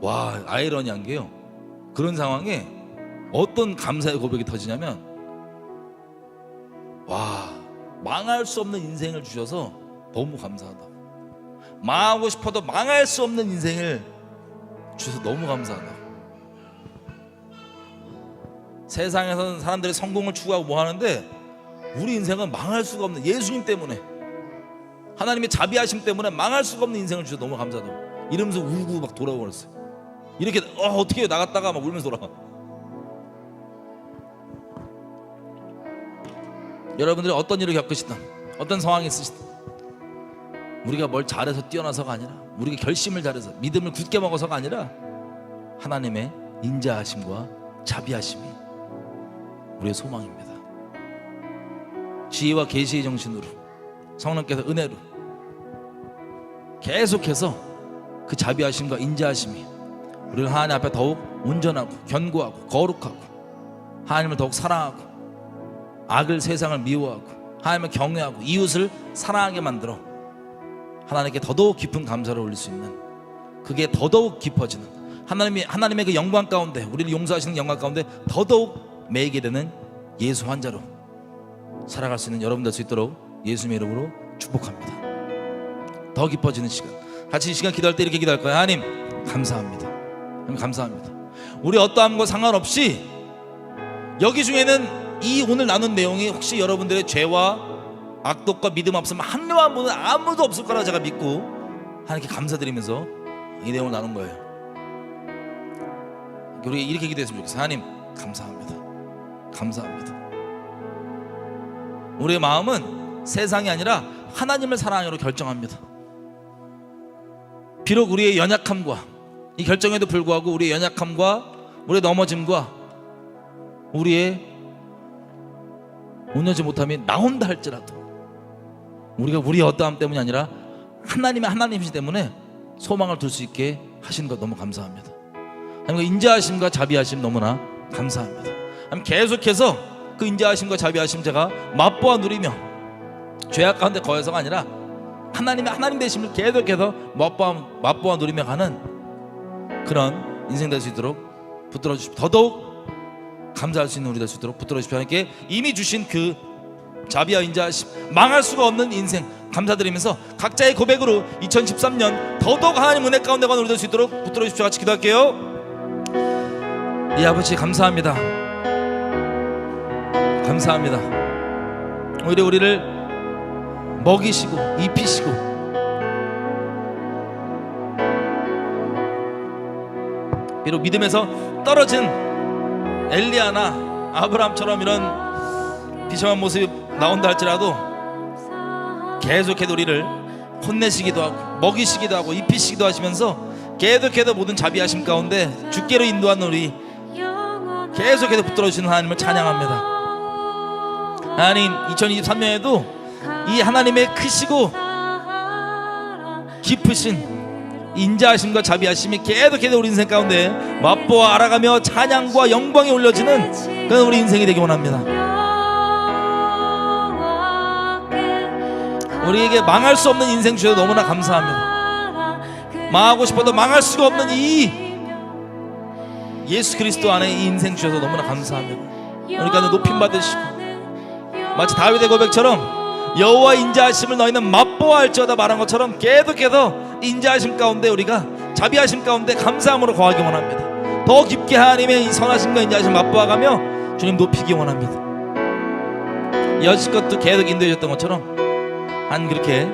와, 아이러니한 게요, 그런 상황에 어떤 감사의 고백이 터지냐면 와, 망할 수 없는 인생을 주셔서 너무 감사하다. 망하고 싶어도 망할 수 없는 인생을 주셔서 너무 감사하다. 세상에서는 사람들이 성공을 추구하고 뭐 하는데 우리 인생은 망할 수가 없는 예수님 때문에, 하나님의 자비하심 때문에 망할 수가 없는 인생을 주셔서 너무 감사하다고 이러면서 울고 막 돌아버렸어요. 이렇게 어떻게 나갔다가 막 울면서 돌아가. 여러분들이 어떤 일을 겪으시든 어떤 상황이 있으시든 우리가 뭘 잘해서 뛰어나서가 아니라, 우리가 결심을 잘해서 믿음을 굳게 먹어서가 아니라 하나님의 인자하심과 자비하심이 우리의 소망입니다. 지혜와 계시의 정신으로 성령께서 은혜로 계속해서 그 자비하심과 인자하심이 우리를 하나님 앞에 더욱 온전하고 견고하고 거룩하고, 하나님을 더욱 사랑하고 악을, 세상을 미워하고 하나님을 경외하고 이웃을 사랑하게 만들어 하나님께 더더욱 깊은 감사를 올릴 수 있는, 그게 더더욱 깊어지는 하나님의 그 영광 가운데, 우리를 용서하시는 영광 가운데 더더욱 매이게 되는 예수 환자로 살아갈 수 있는 여러분 될 수 있도록 예수님의 이름으로 축복합니다. 더 깊어지는 시간, 같이 이 시간 기도할 때 이렇게 기도할 거예요. 하나님 감사합니다. 하나님 감사합니다. 우리 어떠함과 상관없이 여기 중에는 이 오늘 나눈 내용이 혹시 여러분들의 죄와 악독과 믿음 없으면 한 명 한 분은 아무도 없을 거라 제가 믿고 하나님께 감사드리면서 이 내용을 나눈 거예요. 우리 이렇게 기도했으면 좋겠어요. 하나님 감사합니다. 감사합니다. 우리의 마음은 세상이 아니라 하나님을 사랑하기로 결정합니다. 비록 우리의 연약함과, 이 결정에도 불구하고 우리의 연약함과 우리의 넘어짐과 우리의 온전치 못함이 나온다 할지라도 우리가 우리의 어떠함 때문이 아니라 하나님의 하나님이시 때문에 소망을 둘 수 있게 하시는 것 너무 감사합니다. 하나님의 인자하심과 자비하심 너무나 감사합니다. 하나님 계속해서 그 인자하심과 자비하심 제가 맛보아 누리며 죄악 가운데 거해서가 아니라 하나님의 하나님 되심을 계속해서 맛보아 누리며 가는 그런 인생 될 수 있도록 붙들어 주십시오. 더더욱 감사할 수 있는 우리 될 수 있도록 붙들어 주십시오. 하나님께 이미 주신 그 자비와 인자하심, 망할 수가 없는 인생 감사드리면서 각자의 고백으로 2013년 더더욱 하나님 은혜 가운데 가는 우리 될 수 있도록 붙들어 주십시오. 같이 기도할게요. 이 아버지 감사합니다. 감사합니다. 오히려 우리를 먹이시고 입히시고 비록 믿음에서 떨어진 엘리야나 아브라함처럼 이런 비참한 모습이 나온다 할지라도 계속해서 우리를 혼내시기도 하고 먹이시기도 하고 입히시기도 하시면서 계속해서 모든 자비하심 가운데 주께로 인도하는 우리 계속해서 붙들어주시는 하나님을 찬양합니다. 하나님 2023년에도 이 하나님의 크시고 깊으신 인자하심과 자비하심이 계속해서 우리 인생 가운데 맛보아 알아가며 찬양과 영광이 올려지는 그런 우리 인생이 되기 원합니다. 우리에게 망할 수 없는 인생 주셔서 너무나 감사합니다. 망하고 싶어도 망할 수가 없는 이 예수 그리스도 안에 이 인생 주셔서 너무나 감사합니다. 그러니까 높임 받으시고 마치 다윗의 고백처럼 여호와 인자하심을 너희는 맛보아 알지어다 말한 것처럼 계속해서 인자하심 가운데 우리가 자비하심 가운데 감사함으로 거하기 원합니다. 더 깊게 하나님의 이 선하심과 인자하심 맛보아가며 주님 높이기 원합니다. 여지껏도 계속 인도해 줬던 것처럼 한 그렇게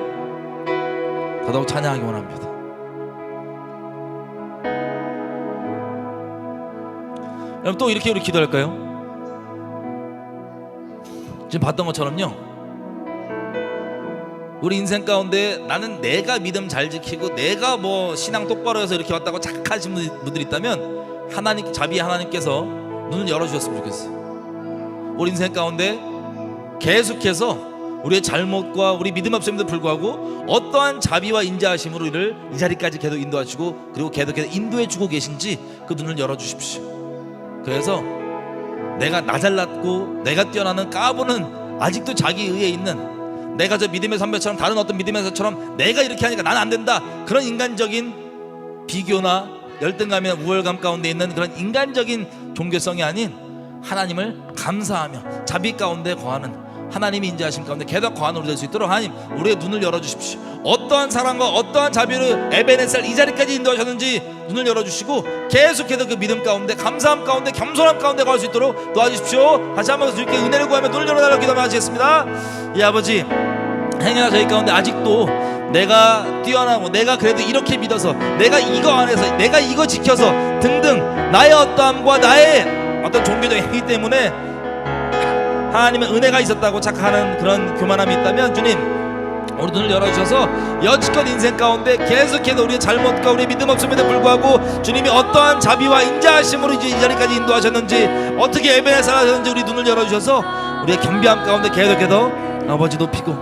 더더욱 찬양하기 원합니다. 여러분 또 이렇게 우리 기도할까요? 지금 봤던 것처럼요, 우리 인생 가운데 나는 내가 믿음 잘 지키고 내가 뭐 신앙 똑바로 해서 이렇게 왔다고 착하신 분들이 있다면 하나님 자비 하나님께서 눈을 열어주셨으면 좋겠어요. 우리 인생 가운데 계속해서 우리의 잘못과 우리 믿음 없음에도 불구하고 어떠한 자비와 인자하심으로 우리를 이 자리까지 계속 인도하시고 그리고 계속해서 인도해주고 계신지 그 눈을 열어주십시오. 그래서 내가 나 잘났고 내가 뛰어나는 까부는 아직도 자기 의에 있는, 내가 저 믿음의 선배처럼 다른 어떤 믿음의 선배처럼 내가 이렇게 하니까 나는 안 된다, 그런 인간적인 비교나 열등감이나 우월감 가운데 있는 그런 인간적인 종교성이 아닌 하나님을 감사하며 자비 가운데 거하는 하나님이 인자하신 가운데 계속 거하는 우리 될 수 있도록 하나님 우리의 눈을 열어주십시오. 어떠한 사랑과 어떠한 자비로 에베네셀 이 자리까지 인도하셨는지 눈을 열어주시고 계속해서 그 믿음 가운데 감사함 가운데 겸손함 가운데 거할 수 있도록 도와주십시오. 다시 한번 주님께 은혜를 구하며 눈을 열어달라고 기도하시겠습니다. 이 아버지 행여나 저희 가운데 아직도 내가 뛰어나고 내가 그래도 이렇게 믿어서 내가 이거 안에서 내가 이거 지켜서 등등 나의 어떠함과 나의 어떤 종교적인 행위 때문에 하나님의 은혜가 있었다고 착각하는 그런 교만함이 있다면 주님 우리 눈을 열어주셔서 여지껏 인생 가운데 계속해서 우리의 잘못과 우리의 믿음 없음에도 불구하고 주님이 어떠한 자비와 인자하심으로 이제 이 자리까지 인도하셨는지 어떻게 에베네셀 하셨는지 우리 눈을 열어주셔서 우리의 겸비함 가운데 계속해서 아버지 높이고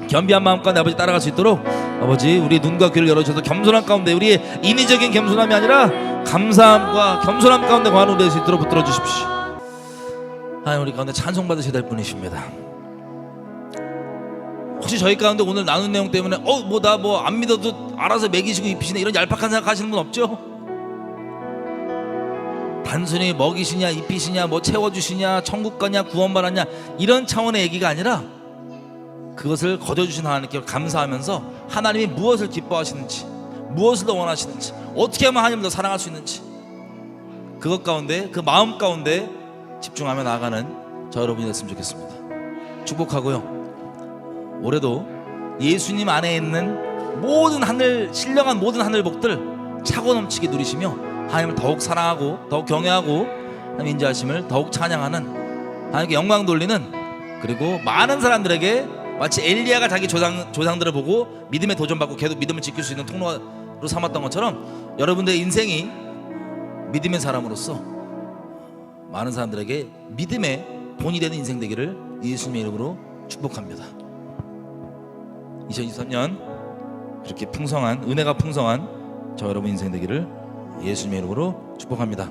겸비한 마음 가운데 아버지 따라갈 수 있도록 아버지 우리 눈과 귀를 열어주셔서 겸손한 가운데 우리의 인위적인 겸손함이 아니라 감사함과 겸손함 가운데 거하는 우리 될 수 있도록 붙들어 주십시오. 하나님 우리 가운데 찬송 받으셔야 될 분이십니다. 혹시 저희 가운데 오늘 나눈 내용 때문에 뭐 나 뭐 안 믿어도 알아서 먹이시고 입히시네 이런 얄팍한 생각 하시는 분 없죠? 단순히 먹이시냐 입히시냐 뭐 채워주시냐 천국 가냐 구원받았냐 이런 차원의 얘기가 아니라 그것을 거둬주신 하나님께 감사하면서 하나님이 무엇을 기뻐하시는지 무엇을 더 원하시는지 어떻게 하면 하나님을 더 사랑할 수 있는지 그것 가운데 그 마음 가운데 집중하며 나아가는 저 여러분이 됐으면 좋겠습니다. 축복하고요 올해도 예수님 안에 있는 모든 하늘 신령한 모든 하늘 복들 차고 넘치게 누리시며 하나님을 더욱 사랑하고 더욱 경외하고 하나님 인자하심을 더욱 찬양하는 하나님께 영광 돌리는 그리고 많은 사람들에게 마치 엘리야가 자기 조상들을 보고 믿음에 도전받고 계속 믿음을 지킬 수 있는 통로로 삼았던 것처럼 여러분들의 인생이 믿음의 사람으로서 많은 사람들에게 믿음의 본이 되는 인생 되기를 예수님의 이름으로 축복합니다. 2023년 그렇게 풍성한 은혜가 풍성한 저 여러분 인생 되기를 예수님의 이름으로 축복합니다.